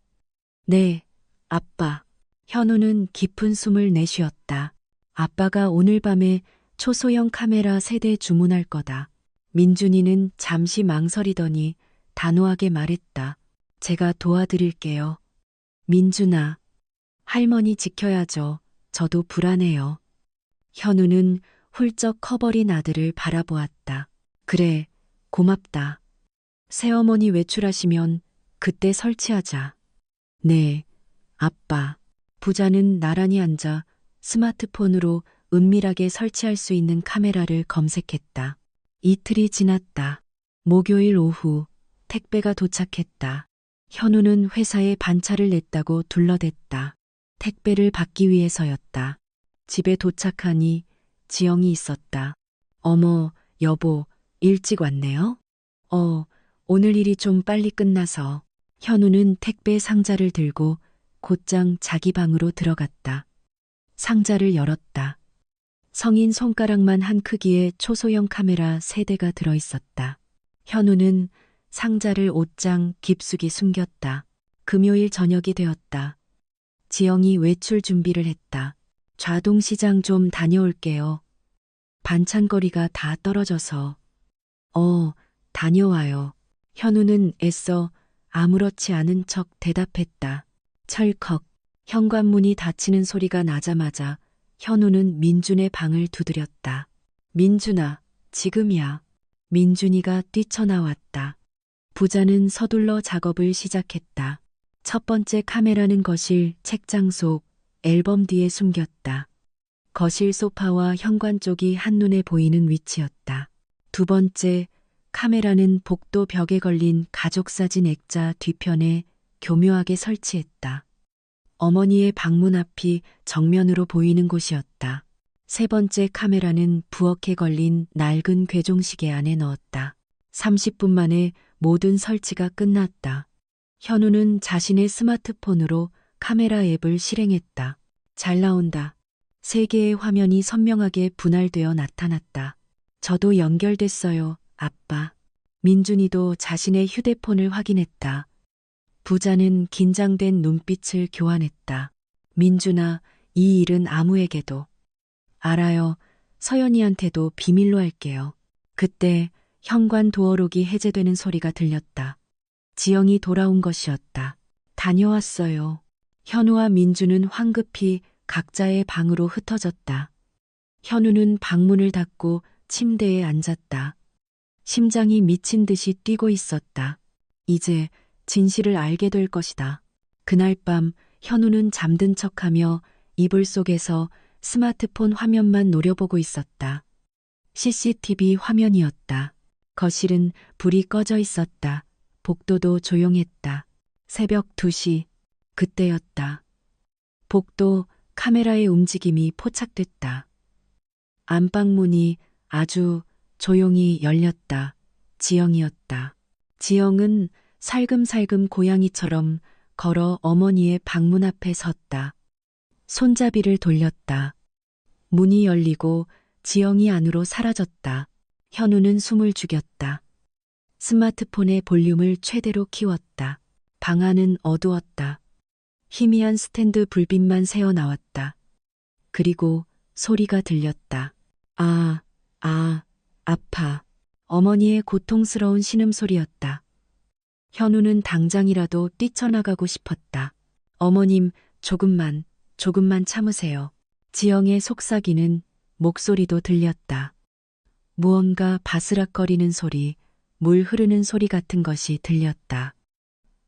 Speaker 4: 네, 아빠. 현우는 깊은 숨을 내쉬었다. 아빠가 오늘 밤에 초소형 카메라 3대 주문할 거다. 민준이는 잠시 망설이더니 단호하게 말했다. 제가 도와드릴게요. 민준아. 할머니 지켜야죠. 저도 불안해요. 현우는 훌쩍 커버린 아들을 바라보았다. 그래, 고맙다. 새어머니 외출하시면 그때 설치하자. 네, 아빠. 부자는 나란히 앉아 스마트폰으로 은밀하게 설치할 수 있는 카메라를 검색했다. 이틀이 지났다. 목요일 오후 택배가 도착했다. 현우는 회사에 반차를 냈다고 둘러댔다. 택배를 받기 위해서였다. 집에 도착하니 지영이 있었다. 어머, 여보, 일찍 왔네요? 오늘 일이 좀 빨리 끝나서. 현우는 택배 상자를 들고 곧장 자기 방으로 들어갔다. 상자를 열었다. 성인 손가락만 한 크기의 초소형 카메라 3대가 들어있었다. 현우는 상자를 옷장 깊숙이 숨겼다. 금요일 저녁이 되었다. 지영이 외출 준비를 했다. 좌동시장 좀 다녀올게요. 반찬거리가 다 떨어져서. 다녀와요. 현우는 애써 아무렇지 않은 척 대답했다. 철컥 현관문이 닫히는 소리가 나자마자 현우는 민준의 방을 두드렸다. 민준아, 지금이야. 민준이가 뛰쳐나왔다. 부자는 서둘러 작업을 시작했다. 첫 번째 카메라는 거실 책장 속 앨범 뒤에 숨겼다. 거실 소파와 현관 쪽이 한눈에 보이는 위치였다. 두 번째 카메라는 복도 벽에 걸린 가족사진 액자 뒤편에 교묘하게 설치했다. 어머니의 방문 앞이 정면으로 보이는 곳이었다. 세 번째 카메라는 부엌에 걸린 낡은 괴종시계 안에 넣었다. 30분 만에 모든 설치가 끝났다. 현우는 자신의 스마트폰으로 카메라 앱을 실행했다. 잘 나온다. 3개의 화면이 선명하게 분할되어 나타났다. 저도 연결됐어요, 아빠. 민준이도 자신의 휴대폰을 확인했다. 부자는 긴장된 눈빛을 교환했다. 민준아, 이 일은 아무에게도. 알아요. 서연이한테도 비밀로 할게요. 그때 현관 도어록이 해제되는 소리가 들렸다. 지영이 돌아온 것이었다. 다녀왔어요. 현우와 민주는 황급히 각자의 방으로 흩어졌다. 현우는 방문을 닫고 침대에 앉았다. 심장이 미친 듯이 뛰고 있었다. 이제 진실을 알게 될 것이다. 그날 밤 현우는 잠든 척하며 이불 속에서 스마트폰 화면만 노려보고 있었다. CCTV 화면이었다. 거실은 불이 꺼져 있었다. 복도도 조용했다. 새벽 2시, 그때였다. 복도 카메라의 움직임이 포착됐다. 안방 문이 아주 조용히 열렸다. 지영이었다. 지영은 살금살금 고양이처럼 걸어 어머니의 방문 앞에 섰다. 손잡이를 돌렸다. 문이 열리고 지영이 안으로 사라졌다. 현우는 숨을 죽였다. 스마트폰의 볼륨을 최대로 키웠다. 방 안은 어두웠다. 희미한 스탠드 불빛만 새어나왔다. 그리고 소리가 들렸다. 아, 아파. 어머니의 고통스러운 신음소리였다. 현우는 당장이라도 뛰쳐나가고 싶었다. 어머님, 조금만 참으세요. 지영의 속삭이는 목소리도 들렸다. 무언가 바스락거리는 소리, 물 흐르는 소리 같은 것이 들렸다.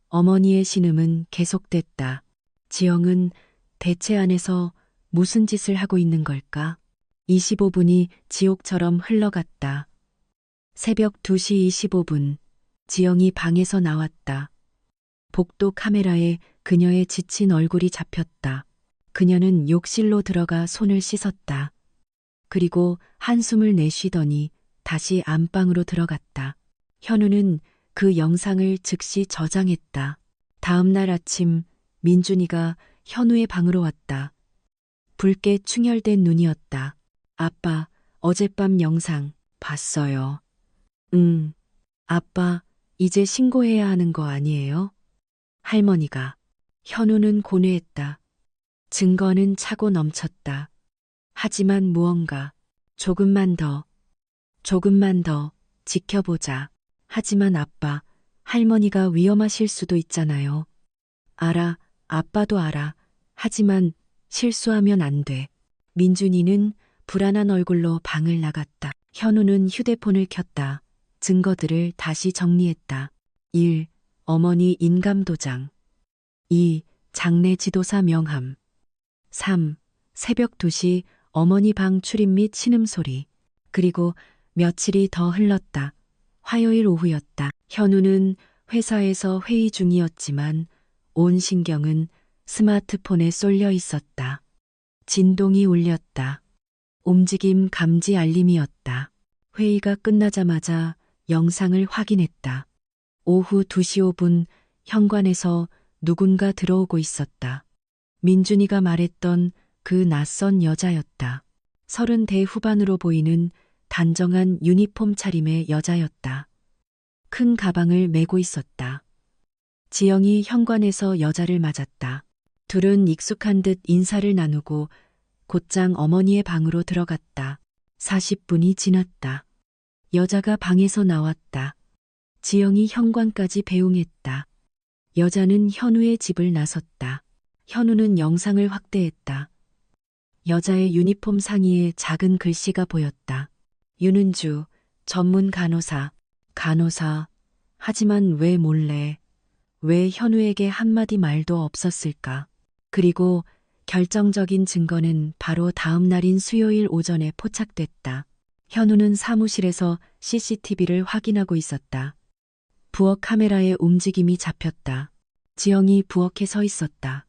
Speaker 4: 어머니의 신음은 계속됐다. 지영은 대체 안에서 무슨 짓을 하고 있는 걸까? 25분이 지옥처럼 흘러갔다. 새벽 2시 25분, 지영이 방에서 나왔다. 복도 카메라에 그녀의 지친 얼굴이 잡혔다. 그녀는 욕실로 들어가 손을 씻었다. 그리고 한숨을 내쉬더니 다시 안방으로 들어갔다. 현우는 그 영상을 즉시 저장했다. 다음 날 아침 민준이가 현우의 방으로 왔다. 붉게 충혈된 눈이었다. 아빠, 어젯밤 영상 봤어요. 아빠, 이제 신고해야 하는 거 아니에요? 할머니가. 현우는 고뇌했다. 증거는 차고 넘쳤다. 하지만 무언가 조금만 더 지켜보자. 하지만 아빠, 할머니가 위험하실 수도 있잖아요. 알아, 아빠도 알아. 하지만 실수하면 안 돼. 민준이는 불안한 얼굴로 방을 나갔다. 현우는 휴대폰을 켰다. 증거들을 다시 정리했다. 1. 어머니 인감도장. 2. 장례 지도사 명함. 3. 새벽 2시 어머니 방 출입 및 신음소리. 그리고 며칠이 더 흘렀다. 화요일 오후였다. 현우는 회사에서 회의 중이었지만 온 신경은 스마트폰에 쏠려 있었다. 진동이 울렸다. 움직임 감지 알림이었다. 회의가 끝나자마자 영상을 확인했다. 오후 2시 5분 현관에서 누군가 들어오고 있었다. 민준이가 말했던 그 낯선 여자였다. 30대 후반으로 보이는 단정한 유니폼 차림의 여자였다. 큰 가방을 메고 있었다. 지영이 현관에서 여자를 맞았다. 둘은 익숙한 듯 인사를 나누고 곧장 어머니의 방으로 들어갔다. 40분이 지났다. 여자가 방에서 나왔다. 지영이 현관까지 배웅했다. 여자는 현우의 집을 나섰다. 현우는 영상을 확대했다. 여자의 유니폼 상의에 작은 글씨가 보였다. 윤은주, 전문 간호사. 하지만 왜 몰래, 왜 현우에게 한마디 말도 없었을까? 그리고 결정적인 증거는 바로 다음 날인 수요일 오전에 포착됐다. 현우는 사무실에서 CCTV를 확인하고 있었다. 부엌 카메라에 움직임이 잡혔다. 지영이 부엌에 서 있었다.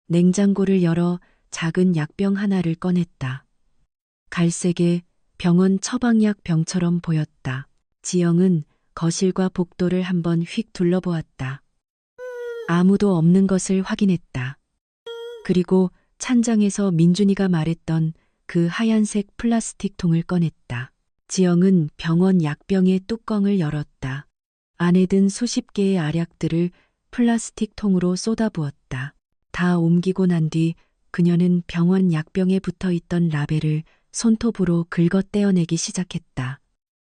Speaker 4: 냉장고를 열어 작은 약병 하나를 꺼냈다. 갈색의 병원 처방약 병처럼 보였다. 지영은 거실과 복도를 한번 휙 둘러보았다. 아무도 없는 것을 확인했다. 그리고 찬장에서 민준이가 말했던 그 하얀색 플라스틱 통을 꺼냈다. 지영은 병원 약병의 뚜껑을 열었다. 안에 든 수십 개의 알약들을 플라스틱 통으로 쏟아부었다. 다 옮기고 난 뒤 그녀는 병원 약병에 붙어있던 라벨을 손톱으로 긁어 떼어내기 시작했다.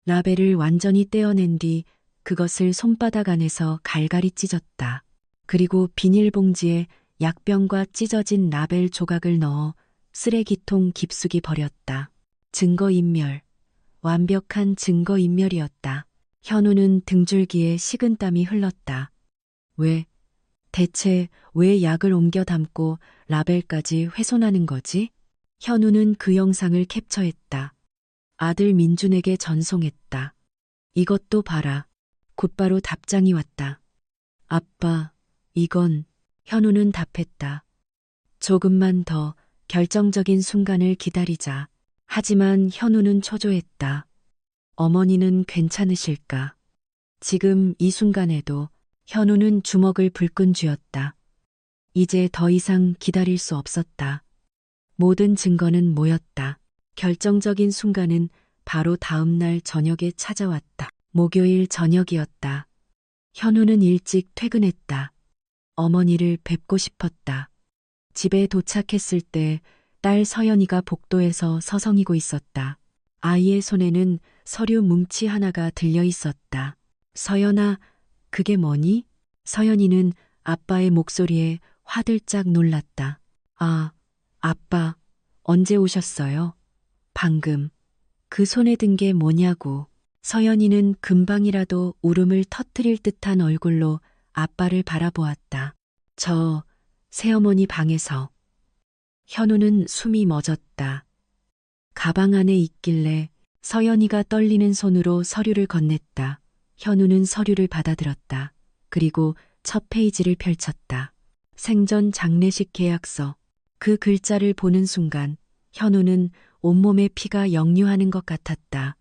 Speaker 4: 라벨을 완전히 떼어낸 뒤 그것을 손바닥 안에서 갈갈이 찢었다. 그리고 비닐봉지에 약병과 찢어진 라벨 조각을 넣어 쓰레기통 깊숙이 버렸다. 증거인멸. 완벽한 증거인멸이었다. 현우는 등줄기에 식은땀이 흘렀다. 대체 왜 약을 옮겨 담고 라벨까지 훼손하는 거지? 현우는 그 영상을 캡처했다. 아들 민준에게 전송했다. 이것도 봐라. 곧바로 답장이 왔다. 아빠, 이건... 현우는 답했다. 조금만 더 결정적인 순간을 기다리자. 하지만 현우는 초조했다. 어머니는 괜찮으실까? 지금 이 순간에도 현우는 주먹을 불끈 쥐었다. 이제 더 이상 기다릴 수 없었다. 모든 증거는 모였다. 결정적인 순간은 바로 다음 날 저녁에 찾아왔다. 목요일 저녁이었다. 현우는 일찍 퇴근했다. 어머니를 뵙고 싶었다. 집에 도착했을 때 딸 서연이가 복도에서 서성이고 있었다. 아이의 손에는 서류 뭉치 하나가 들려 있었다. 서연아, 그게 뭐니? 서연이는 아빠의 목소리에 화들짝 놀랐다. 아, 아빠, 언제 오셨어요? 방금. 그 손에 든 게 뭐냐고. 서연이는 금방이라도 울음을 터뜨릴 듯한 얼굴로 아빠를 바라보았다. 저 새어머니 방에서. 현우는 숨이 멎었다. 가방 안에 있길래 서연이가 떨리는 손으로 서류를 건넸다. 현우는 서류를 받아들었다. 그리고 첫 페이지를 펼쳤다. 생전 장례식 계약서. 그 글자를 보는 순간 현우는 온몸에 피가 역류하는 것 같았다.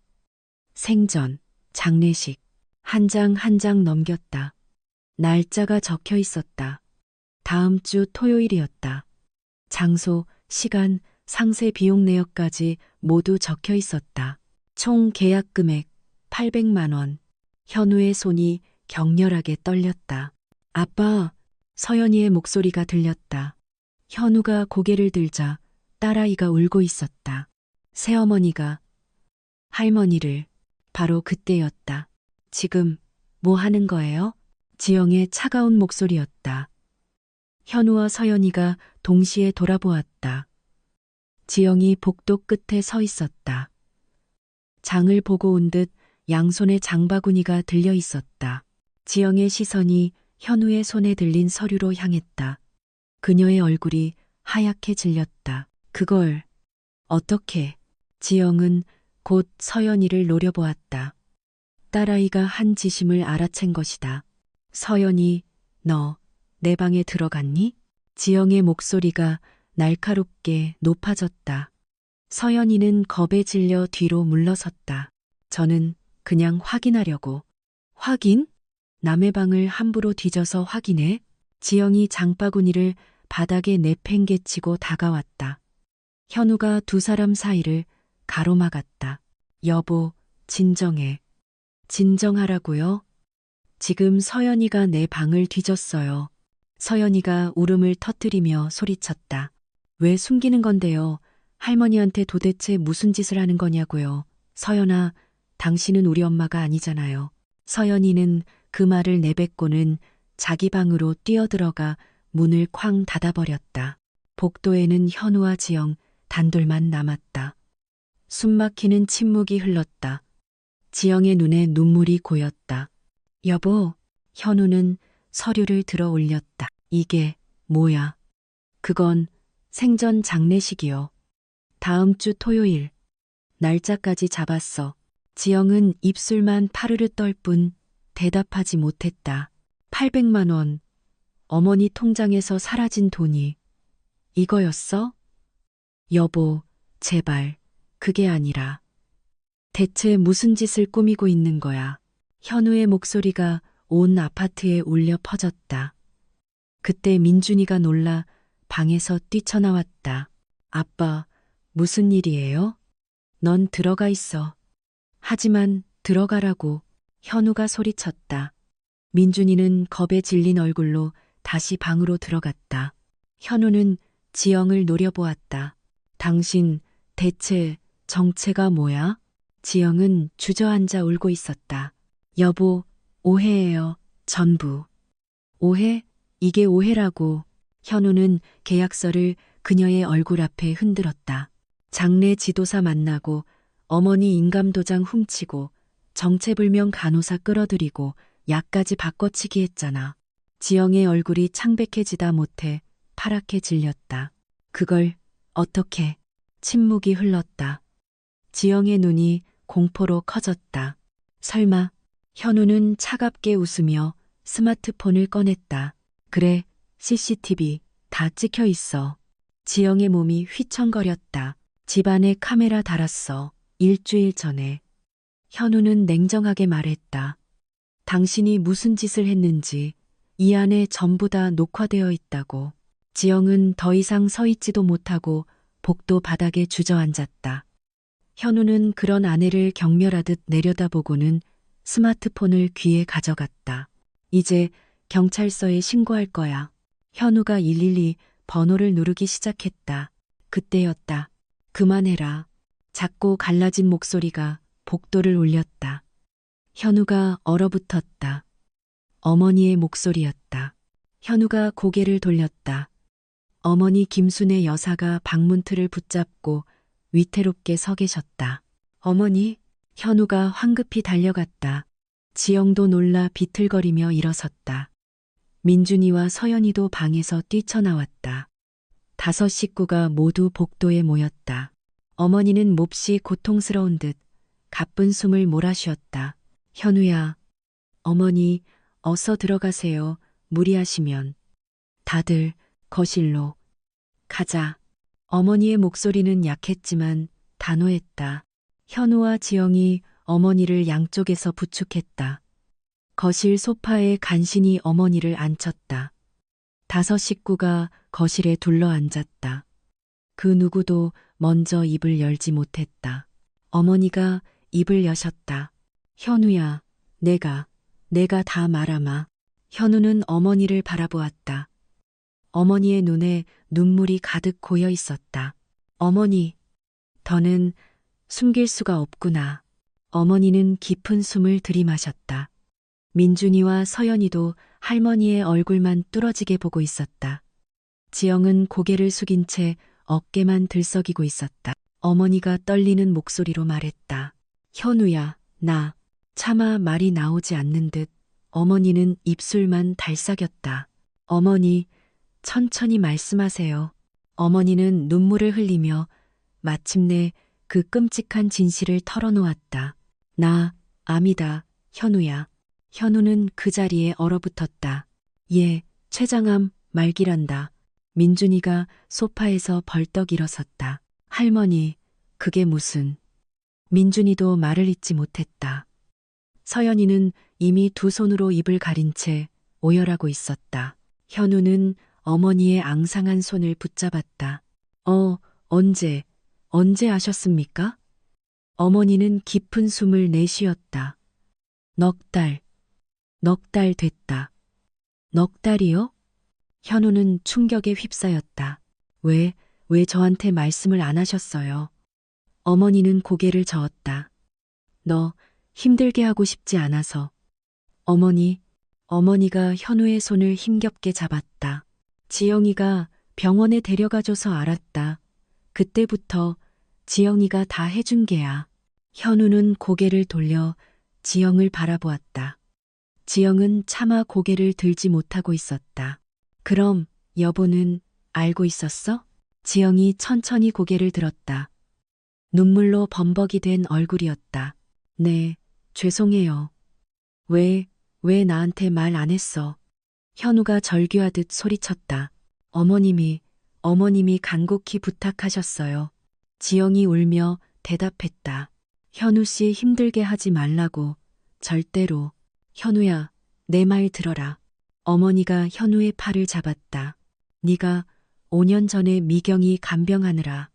Speaker 4: 생전, 장례식. 한 장 한 장 넘겼다. 날짜가 적혀 있었다. 다음 주 토요일이었다. 장소, 시간, 상세 비용 내역까지 모두 적혀 있었다. 총 계약 금액 800만 원. 현우의 손이 격렬하게 떨렸다. 아빠, 서연이의 목소리가 들렸다. 현우가 고개를 들자 딸아이가 울고 있었다. 새어머니가 할머니를. 바로 그때였다. 지금 뭐 하는 거예요? 지영의 차가운 목소리였다. 현우와 서연이가 동시에 돌아보았다. 지영이 복도 끝에 서 있었다. 장을 보고 온 듯 양손에 장바구니가 들려 있었다. 지영의 시선이 현우의 손에 들린 서류로 향했다. 그녀의 얼굴이 하얗게 질렸다. 그걸 어떻게? 지영은 곧 서연이를 노려보았다. 딸아이가 한 지심을 알아챈 것이다. 서연이, 너 내 방에 들어갔니? 지영의 목소리가 날카롭게 높아졌다. 서연이는 겁에 질려 뒤로 물러섰다. 저는 그냥 확인하려고. 확인? 남의 방을 함부로 뒤져서 확인해? 지영이 장바구니를 바닥에 내팽개치고 다가왔다. 현우가 두 사람 사이를 가로막았다. 여보, 진정해. 진정하라고요? 지금 서연이가 내 방을 뒤졌어요. 서연이가 울음을 터뜨리며 소리쳤다. 왜 숨기는 건데요? 할머니한테 도대체 무슨 짓을 하는 거냐고요. 서연아, 당신은 우리 엄마가 아니잖아요. 서연이는 그 말을 내뱉고는 자기 방으로 뛰어들어가 문을 쾅 닫아버렸다. 복도에는 현우와 지영 단둘만 남았다. 숨막히는 침묵이 흘렀다. 지영의 눈에 눈물이 고였다. 여보, 현우는 서류를 들어 올렸다. 이게 뭐야? 그건 생전 장례식이요. 다음 주 토요일. 날짜까지 잡았어. 지영은 입술만 파르르 떨 뿐 대답하지 못했다. 800만 원. 어머니 통장에서 사라진 돈이 이거였어? 여보, 제발. 그게 아니라. 대체 무슨 짓을 꾸미고 있는 거야? 현우의 목소리가 온 아파트에 울려 퍼졌다. 그때 민준이가 놀라 방에서 뛰쳐나왔다. 아빠, 무슨 일이에요? 넌 들어가 있어. 하지만 들어가라고. 현우가 소리쳤다. 민준이는 겁에 질린 얼굴로 다시 방으로 들어갔다. 현우는 지영을 노려보았다. 당신 대체 정체가 뭐야? 지영은 주저앉아 울고 있었다. 여보, 오해예요. 전부. 오해? 이게 오해라고. 현우는 계약서를 그녀의 얼굴 앞에 흔들었다. 장례 지도사 만나고 어머니 인감도장 훔치고 정체불명 간호사 끌어들이고 약까지 바꿔치기 했잖아. 지영의 얼굴이 창백해지다 못해 파랗게 질렸다. 그걸 어떻게? 침묵이 흘렀다. 지영의 눈이 공포로 커졌다. 설마. 현우는 차갑게 웃으며 스마트폰을 꺼냈다. 그래, CCTV 다 찍혀 있어. 지영의 몸이 휘청거렸다. 집안에 카메라 달았어. 일주일 전에. 현우는 냉정하게 말했다. 당신이 무슨 짓을 했는지 이 안에 전부 다 녹화되어 있다고. 지영은 더 이상 서 있지도 못하고 복도 바닥에 주저앉았다. 현우는 그런 아내를 경멸하듯 내려다보고는 스마트폰을 귀에 가져갔다. 이제 경찰서에 신고할 거야. 현우가 112 번호를 누르기 시작했다. 그때였다. 그만해라. 작고 갈라진 목소리가 복도를 울렸다. 현우가 얼어붙었다. 어머니의 목소리였다. 현우가 고개를 돌렸다. 어머니 김순애 여사가 방문틀을 붙잡고 위태롭게 서 계셨다. 어머니, 현우가 황급히 달려갔다. 지영도 놀라 비틀거리며 일어섰다. 민준이와 서연이도 방에서 뛰쳐나왔다. 5 식구가 모두 복도에 모였다. 어머니는 몹시 고통스러운 듯 가쁜 숨을 몰아쉬었다. 현우야, 어머니, 어서 들어가세요. 무리하시면. 다들 거실로. 가자. 어머니의 목소리는 약했지만 단호했다. 현우와 지영이 어머니를 양쪽에서 부축했다. 거실 소파에 간신히 어머니를 앉혔다. 5 식구가 거실에 둘러앉았다. 그 누구도 먼저 입을 열지 못했다. 어머니가 입을 여셨다. 현우야, 내가 다 말아마. 현우는 어머니를 바라보았다. 어머니의 눈에 눈물이 가득 고여 있었다. 어머니, 더는 숨길 수가 없구나. 어머니는 깊은 숨을 들이마셨다. 민준이와 서연이도 할머니의 얼굴만 뚫어지게 보고 있었다. 지영은 고개를 숙인 채 어깨만 들썩이고 있었다. 어머니가 떨리는 목소리로 말했다. 현우야, 나 차마 말이 나오지 않는 듯 어머니는 입술만 달싹였다. 어머니, 천천히 말씀하세요. 어머니는 눈물을 흘리며 마침내 그 끔찍한 진실을 털어놓았다. 나 암이다, 현우야. 현우는 그 자리에 얼어붙었다. 예, 췌장암 말기란다. 민준이가 소파에서 벌떡 일어섰다. 할머니, 그게 무슨... 민준이도 말을 잇지 못했다. 서연이는 이미 2 손으로 입을 가린 채 오열하고 있었다. 현우는 어머니의 앙상한 손을 붙잡았다. 언제 아셨습니까? 어머니는 깊은 숨을 내쉬었다. 넉 달 됐다. 넉 달이요? 현우는 충격에 휩싸였다. 왜 저한테 말씀을 안 하셨어요? 어머니는 고개를 저었다. 너 힘들게 하고 싶지 않아서. 어머니가 현우의 손을 힘겹게 잡았다. 지영이가 병원에 데려가줘서 알았다. 그때부터 지영이가 다 해준 게야. 현우는 고개를 돌려 지영을 바라보았다. 지영은 차마 고개를 들지 못하고 있었다. 그럼 여보는 알고 있었어? 지영이 천천히 고개를 들었다. 눈물로 범벅이 된 얼굴이었다. 네, 죄송해요. 왜 나한테 말 안 했어? 현우가 절규하듯 소리쳤다. 어머님이 간곡히 부탁하셨어요. 지영이 울며 대답했다. 현우 씨 힘들게 하지 말라고. 절대로. 현우야, 내 말 들어라. 어머니가 현우의 팔을 잡았다. 네가 5년 전에 미경이 간병하느라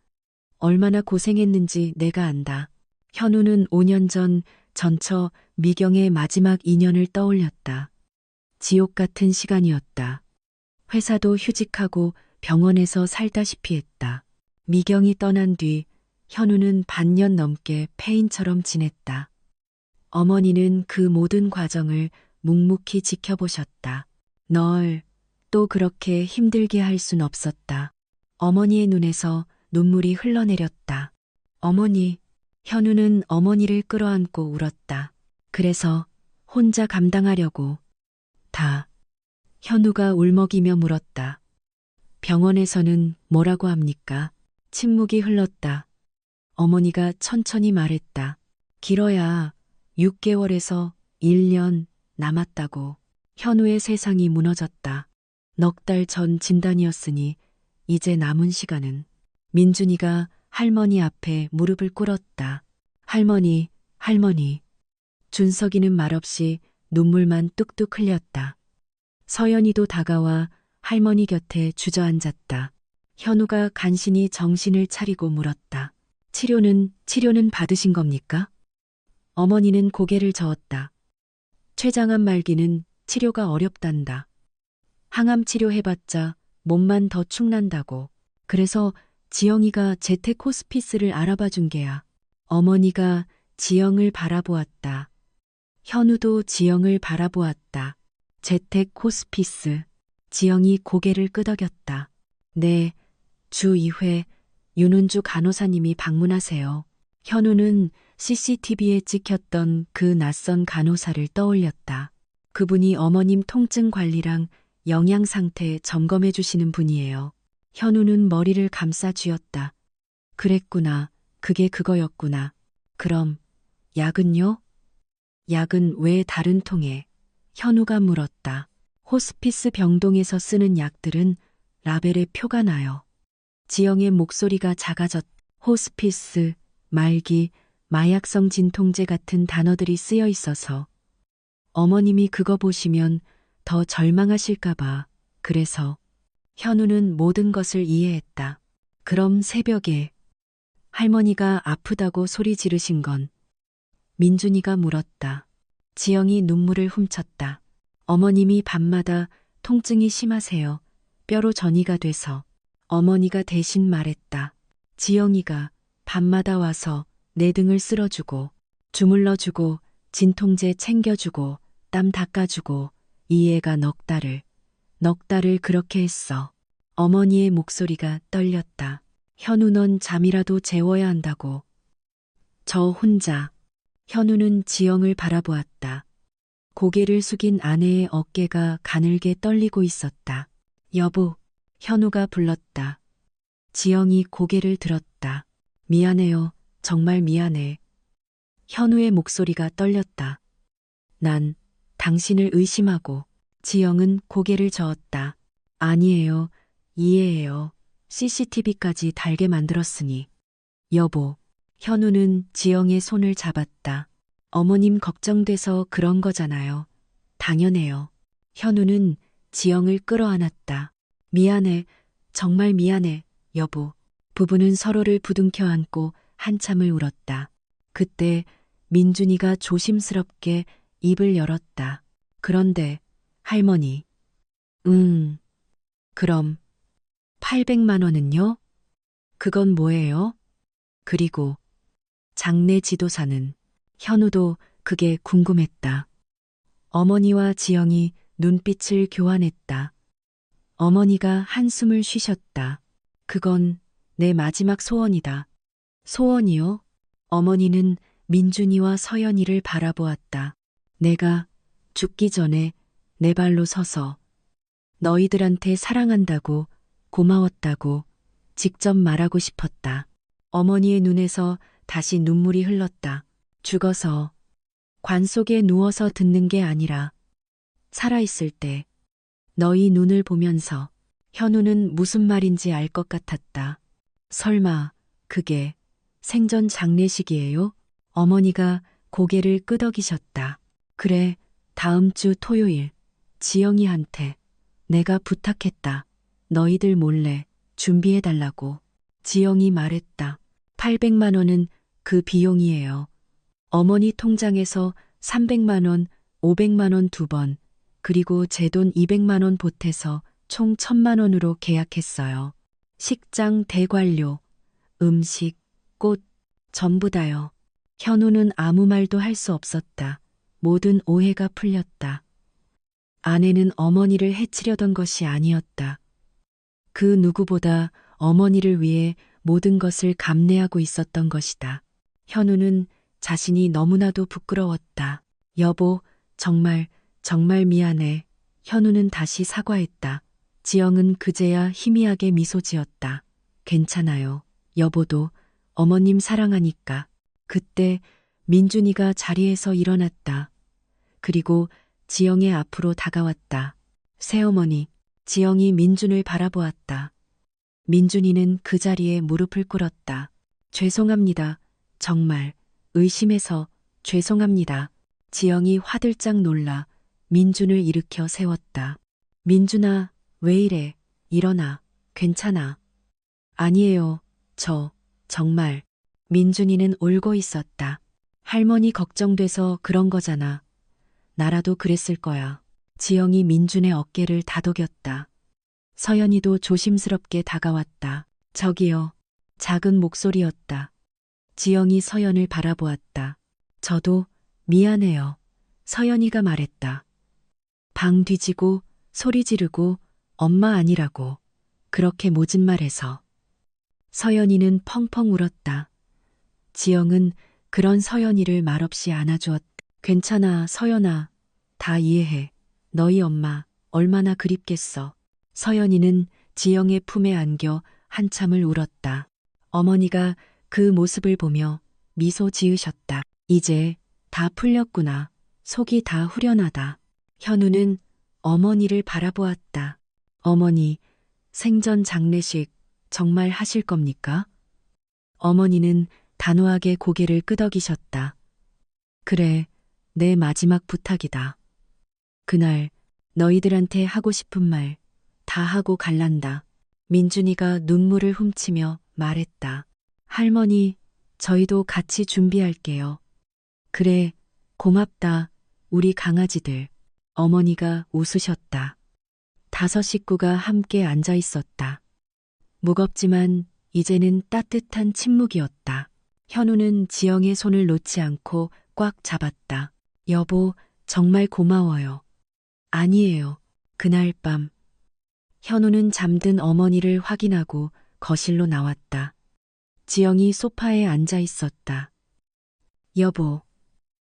Speaker 4: 얼마나 고생했는지 내가 안다. 현우는 5년 전 전처 미경의 마지막 인연을 떠올렸다. 지옥 같은 시간이었다. 회사도 휴직하고 병원에서 살다시피 했다. 미경이 떠난 뒤 현우는 반년 넘게 폐인처럼 지냈다. 어머니는 그 모든 과정을 묵묵히 지켜보셨다. 널 또 그렇게 힘들게 할 순 없었다. 어머니의 눈에서 눈물이 흘러내렸다. 어머니, 현우는 어머니를 끌어안고 울었다. 그래서 혼자 감당하려고. 다. 현우가 울먹이며 물었다. 병원에서는 뭐라고 합니까? 침묵이 흘렀다. 어머니가 천천히 말했다. 길어야 6개월에서 1년 남았다고. 현우의 세상이 무너졌다. 넉 달 전 진단이었으니 이제 남은 시간은. 민준이가 할머니 앞에 무릎을 꿇었다. 할머니, 할머니. 준석이는 말없이 눈물만 뚝뚝 흘렸다. 서연이도 다가와 할머니 곁에 주저앉았다. 현우가 간신히 정신을 차리고 물었다. 치료는 받으신 겁니까? 어머니는 고개를 저었다. 췌장암 말기는 치료가 어렵단다. 항암 치료해봤자 몸만 더 축난다고. 그래서 지영이가 재택 호스피스를 알아봐 준 게야. 어머니가 지영을 바라보았다. 현우도 지영을 바라보았다. 재택 호스피스. 지영이 고개를 끄덕였다. 네, 주 2회 윤은주 간호사님이 방문하세요. 현우는 CCTV에 찍혔던 그 낯선 간호사를 떠올렸다. 그분이 어머님 통증 관리랑 영양 상태 점검해 주시는 분이에요. 현우는 머리를 감싸 쥐었다. 그랬구나. 그게 그거였구나. 그럼 약은요? 약은 왜 다른 통에? 현우가 물었다. 호스피스 병동에서 쓰는 약들은 라벨에 표가 나요. 지영의 목소리가 작아졌다. 호스피스, 말기, 마약성 진통제 같은 단어들이 쓰여 있어서 어머님이 그거 보시면 더 절망하실까봐. 그래서 현우는 모든 것을 이해했다. 그럼 새벽에 할머니가 아프다고 소리 지르신 건? 민준이가 물었다. 지영이 눈물을 훔쳤다. 어머님이 밤마다 통증이 심하세요. 뼈로 전이가 돼서. 어머니가 대신 말했다. 지영이가 밤마다 와서 내 등을 쓸어주고 주물러주고 진통제 챙겨주고 땀 닦아주고 이 애가 넉 달을 그렇게 했어. 어머니의 목소리가 떨렸다. 현우 넌 잠이라도 재워야 한다고. 저 혼자. 현우는 지영을 바라보았다. 고개를 숙인 아내의 어깨가 가늘게 떨리고 있었다. 여보, 현우가 불렀다. 지영이 고개를 들었다. 미안해요. 정말 미안해. 현우의 목소리가 떨렸다. 난 당신을 의심하고. 지영은 고개를 저었다. 아니에요. 이해해요. CCTV까지 달게 만들었으니. 여보. 현우는 지영의 손을 잡았다. 어머님 걱정돼서 그런 거잖아요. 당연해요. 현우는 지영을 끌어안았다. 미안해. 정말 미안해. 여보. 부부는 서로를 부둥켜 안고 한참을 울었다. 그때 민준이가 조심스럽게 입을 열었다. 그런데 할머니. 그럼 800만 원은요? 그건 뭐예요? 그리고 장례 지도사는? 현우도 그게 궁금했다. 어머니와 지영이 눈빛을 교환했다. 어머니가 한숨을 쉬셨다. 그건 내 마지막 소원이다. 소원이요? 어머니는 민준이와 서연이를 바라보았다. 내가 죽기 전에 내 발로 서서 너희들한테 사랑한다고 고마웠다고 직접 말하고 싶었다. 어머니의 눈에서 다시 눈물이 흘렀다. 죽어서 관 속에 누워서 듣는 게 아니라 살아있을 때 너희 눈을 보면서. 현우는 무슨 말인지 알 것 같았다. 설마 그게 생전 장례식이에요? 어머니가 고개를 끄덕이셨다. 그래, 다음 주 토요일 지영이한테 내가 부탁했다. 너희들 몰래 준비해달라고. 지영이 말했다. 800만 원은 그 비용이에요. 어머니 통장에서 300만 원, 500만 원 2번, 그리고 제 돈 200만 원 보태서 총 1000만 원으로 계약했어요. 식장 대관료, 음식, 꽃, 전부 다요. 현우는 아무 말도 할 수 없었다. 모든 오해가 풀렸다. 아내는 어머니를 해치려던 것이 아니었다. 그 누구보다 어머니를 위해 모든 것을 감내하고 있었던 것이다. 현우는 자신이 너무나도 부끄러웠다. 여보, 정말 미안해. 현우는 다시 사과했다. 지영은 그제야 희미하게 미소 지었다. 괜찮아요. 여보도 어머님 사랑하니까. 그때 민준이가 자리에서 일어났다. 그리고 지영의 앞으로 다가왔다. 새어머니. 지영이 민준을 바라보았다. 민준이는 그 자리에 무릎을 꿇었다. 죄송합니다. 정말 의심해서 죄송합니다. 지영이 화들짝 놀라 민준을 일으켜 세웠다. 민준아, 왜 이래? 일어나. 괜찮아. 아니에요. 정말. 민준이는 울고 있었다. 할머니 걱정돼서 그런 거잖아. 나라도 그랬을 거야. 지영이 민준의 어깨를 다독였다. 서연이도 조심스럽게 다가왔다. 저기요. 작은 목소리였다. 지영이 서연을 바라보았다. 저도 미안해요. 서연이가 말했다. 방 뒤지고 소리 지르고 엄마 아니라고 그렇게 모진 말해서. 서연이는 펑펑 울었다. 지영은 그런 서연이를 말없이 안아주었다. 괜찮아, 서연아. 다 이해해. 너희 엄마 얼마나 그립겠어. 서연이는 지영의 품에 안겨 한참을 울었다. 어머니가 그 모습을 보며 미소 지으셨다. 이제 다 풀렸구나. 속이 다 후련하다. 현우는 어머니를 바라보았다. 어머니, 생전 장례식 정말 하실 겁니까? 어머니는 단호하게 고개를 끄덕이셨다. 그래, 내 마지막 부탁이다. 그날 너희들한테 하고 싶은 말 다 하고 갈란다. 민준이가 눈물을 훔치며 말했다. 할머니, 저희도 같이 준비할게요. 그래, 고맙다, 우리 강아지들. 어머니가 웃으셨다. 5 식구가 함께 앉아 있었다. 무겁지만 이제는 따뜻한 침묵이었다. 현우는 지영의 손을 놓지 않고 꽉 잡았다. 여보, 정말 고마워요. 아니에요. 그날 밤 현우는 잠든 어머니를 확인하고 거실로 나왔다. 지영이 소파에 앉아 있었다. 여보.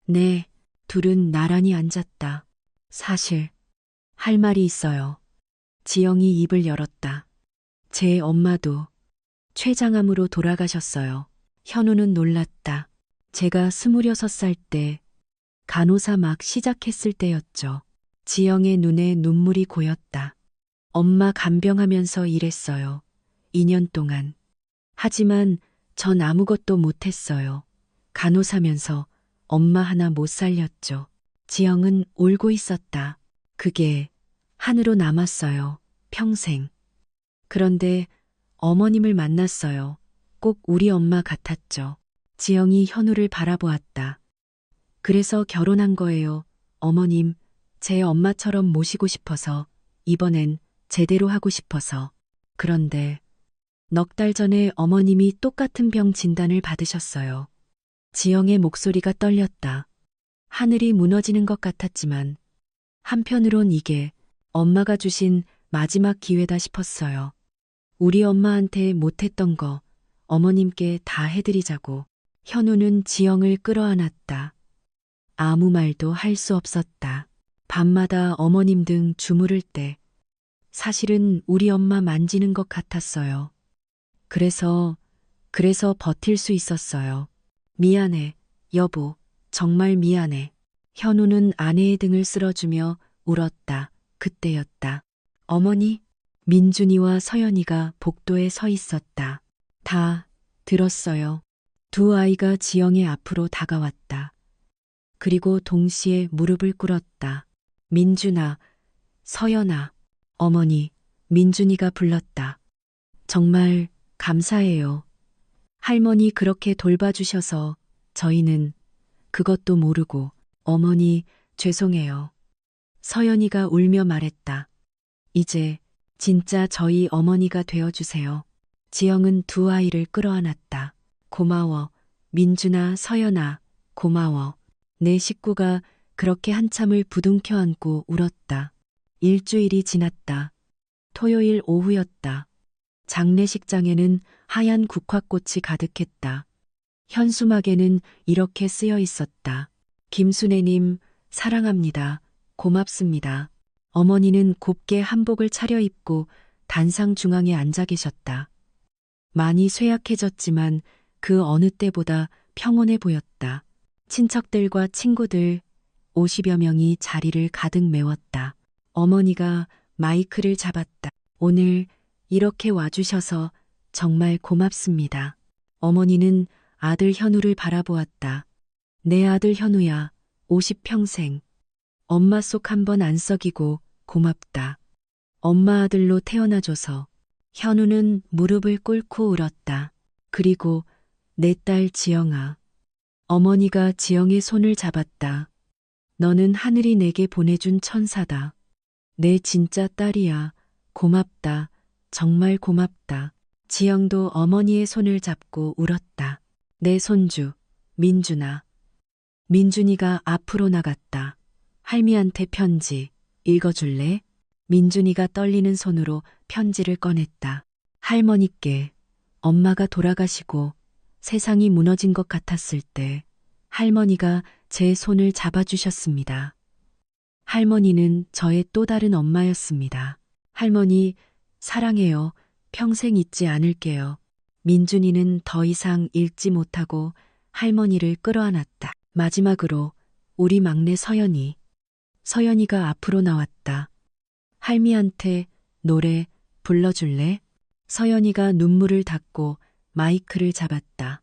Speaker 4: 네, 둘은 나란히 앉았다. 사실 할 말이 있어요. 지영이 입을 열었다. 제 엄마도 췌장암으로 돌아가셨어요. 현우는 놀랐다. 제가 26살 때 간호사 막 시작했을 때였죠. 지영의 눈에 눈물이 고였다. 엄마 간병하면서 일했어요. 2년 동안. 하지만 전 아무것도 못했어요. 간호사면서 엄마 하나 못 살렸죠. 지영은 울고 있었다. 그게 한으로 남았어요. 평생. 그런데 어머님을 만났어요. 꼭 우리 엄마 같았죠. 지영이 현우를 바라보았다. 그래서 결혼한 거예요. 어머님, 제 엄마처럼 모시고 싶어서, 이번엔 제대로 하고 싶어서. 그런데 넉 달 전에 어머님이 똑같은 병 진단을 받으셨어요. 지영의 목소리가 떨렸다. 하늘이 무너지는 것 같았지만 한편으론 이게 엄마가 주신 마지막 기회다 싶었어요. 우리 엄마한테 못했던 거 어머님께 다 해드리자고. 현우는 지영을 끌어안았다. 아무 말도 할 수 없었다. 밤마다 어머님 등 주무를 때 사실은 우리 엄마 만지는 것 같았어요. 그래서 버틸 수 있었어요. 미안해, 여보. 정말 미안해. 현우는 아내의 등을 쓸어주며 울었다. 그때였다. 어머니, 민준이와 서연이가 복도에 서 있었다. 다 들었어요. 두 아이가 지영의 앞으로 다가왔다. 그리고 동시에 무릎을 꿇었다. 민준아, 서연아. 어머니, 민준이가 불렀다. 정말 감사해요. 할머니 그렇게 돌봐주셔서 저희는 그것도 모르고. 어머니, 죄송해요. 서연이가 울며 말했다. 이제 진짜 저희 어머니가 되어주세요. 지영은 두 아이를 끌어안았다. 고마워. 민준아, 서연아, 고마워. 내 식구가 그렇게 한참을 부둥켜 안고 울었다. 일주일이 지났다. 토요일 오후였다. 장례식장에는 하얀 국화꽃이 가득했다. 현수막에는 이렇게 쓰여 있었다. 김순애님, 사랑합니다. 고맙습니다. 어머니는 곱게 한복을 차려입고 단상 중앙에 앉아 계셨다. 많이 쇠약해졌지만 그 어느 때보다 평온해 보였다. 친척들과 친구들 50여 명이 자리를 가득 메웠다. 어머니가 마이크를 잡았다. 오늘 이렇게 와주셔서 정말 고맙습니다. 어머니는 아들 현우를 바라보았다. 내 아들 현우야, 50평생. 엄마 속 한 번 안 썩이고 고맙다. 엄마 아들로 태어나줘서. 현우는 무릎을 꿇고 울었다. 그리고 내 딸 지영아. 어머니가 지영의 손을 잡았다. 너는 하늘이 내게 보내준 천사다. 내 진짜 딸이야. 고맙다. 정말 고맙다. 지영도 어머니의 손을 잡고 울었다. 내 손주, 민준아. 민준이가 앞으로 나갔다. 할미한테 편지 읽어줄래? 민준이가 떨리는 손으로 편지를 꺼냈다. 할머니께 엄마가 돌아가시고 세상이 무너진 것 같았을 때 할머니가 제 손을 잡아주셨습니다. 할머니는 저의 또 다른 엄마였습니다. 할머니, 사랑해요. 평생 잊지 않을게요. 민준이는 더 이상 읽지 못하고 할머니를 끌어안았다. 마지막으로 우리 막내 서연이. 서연이가 앞으로 나왔다. 할미한테 노래 불러줄래? 서연이가 눈물을 닦고 마이크를 잡았다.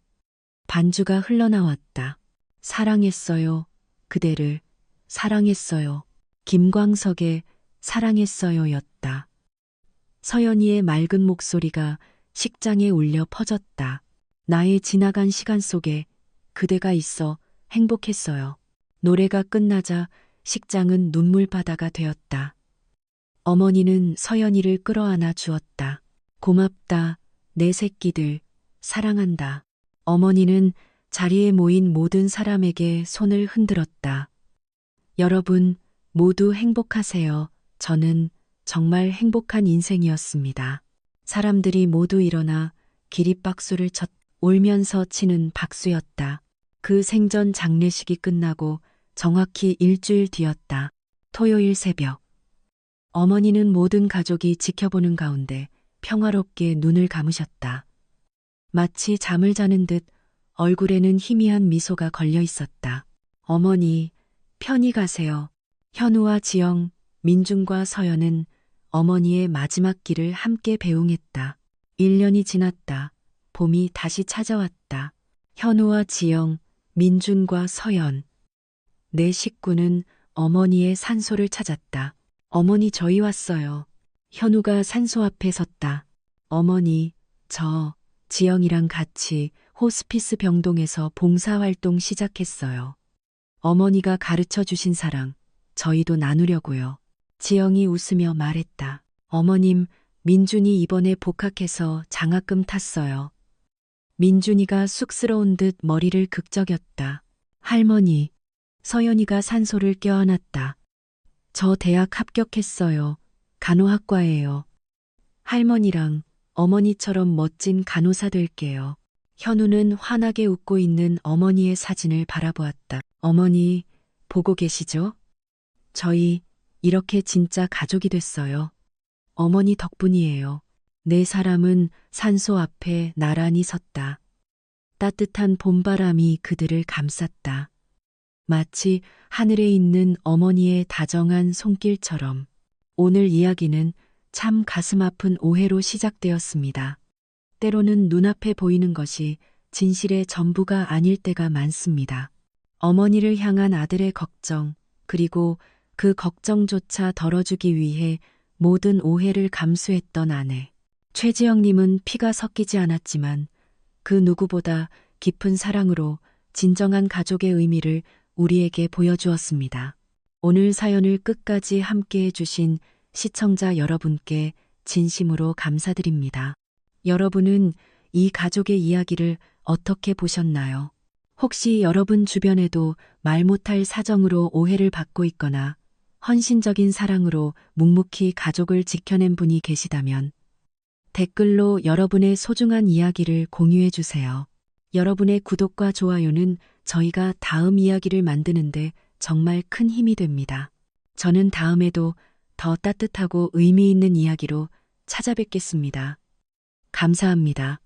Speaker 4: 반주가 흘러나왔다. 사랑했어요. 그대를 사랑했어요. 김광석의 사랑했어요였다. 서연이의 맑은 목소리가 식장에 울려 퍼졌다. 나의 지나간 시간 속에 그대가 있어 행복했어요. 노래가 끝나자 식장은 눈물바다가 되었다. 어머니는 서연이를 끌어안아 주었다. 고맙다. 내 새끼들. 사랑한다. 어머니는 자리에 모인 모든 사람에게 손을 흔들었다. 여러분 모두 행복하세요. 저는 정말 행복한 인생이었습니다. 사람들이 모두 일어나 기립박수를 울면서 치는 박수였다. 그 생전 장례식이 끝나고 정확히 일주일 뒤였다. 토요일 새벽. 어머니는 모든 가족이 지켜보는 가운데 평화롭게 눈을 감으셨다. 마치 잠을 자는 듯 얼굴에는 희미한 미소가 걸려 있었다. 어머니, 편히 가세요. 현우와 지영, 민준과 서연은 어머니의 마지막 길을 함께 배웅했다. 1년이 지났다. 봄이 다시 찾아왔다. 현우와 지영, 민준과 서연. 내 식구는 어머니의 산소를 찾았다. 어머니 저희 왔어요. 현우가 산소 앞에 섰다. 어머니, 저 지영이랑 같이 호스피스 병동에서 봉사활동 시작했어요. 어머니가 가르쳐 주신 사랑, 저희도 나누려고요. 지영이 웃으며 말했다. 어머님, 민준이 이번에 복학해서 장학금 탔어요. 민준이가 쑥스러운 듯 머리를 극적였다. 할머니, 서연이가 산소를 껴안았다. 저 대학 합격했어요. 간호학과예요. 할머니랑 어머니처럼 멋진 간호사 될게요. 현우는 환하게 웃고 있는 어머니의 사진을 바라보았다. 어머니, 보고 계시죠? 저희 이렇게 진짜 가족이 됐어요. 어머니 덕분이에요. 네 사람은 산소 앞에 나란히 섰다. 따뜻한 봄바람이 그들을 감쌌다. 마치 하늘에 있는 어머니의 다정한 손길처럼. 오늘 이야기는 참 가슴 아픈 오해로 시작되었습니다. 때로는 눈앞에 보이는 것이 진실의 전부가 아닐 때가 많습니다. 어머니를 향한 아들의 걱정, 그리고 그 걱정조차 덜어주기 위해 모든 오해를 감수했던 아내. 최지영님은 피가 섞이지 않았지만 그 누구보다 깊은 사랑으로 진정한 가족의 의미를 우리에게 보여주었습니다. 오늘 사연을 끝까지 함께해 주신 시청자 여러분께 진심으로 감사드립니다. 여러분은 이 가족의 이야기를 어떻게 보셨나요? 혹시 여러분 주변에도 말 못할 사정으로 오해를 받고 있거나 헌신적인 사랑으로 묵묵히 가족을 지켜낸 분이 계시다면 댓글로 여러분의 소중한 이야기를 공유해 주세요. 여러분의 구독과 좋아요는 저희가 다음 이야기를 만드는데 정말 큰 힘이 됩니다. 저는 다음에도 더 따뜻하고 의미 있는 이야기로 찾아뵙겠습니다. 감사합니다.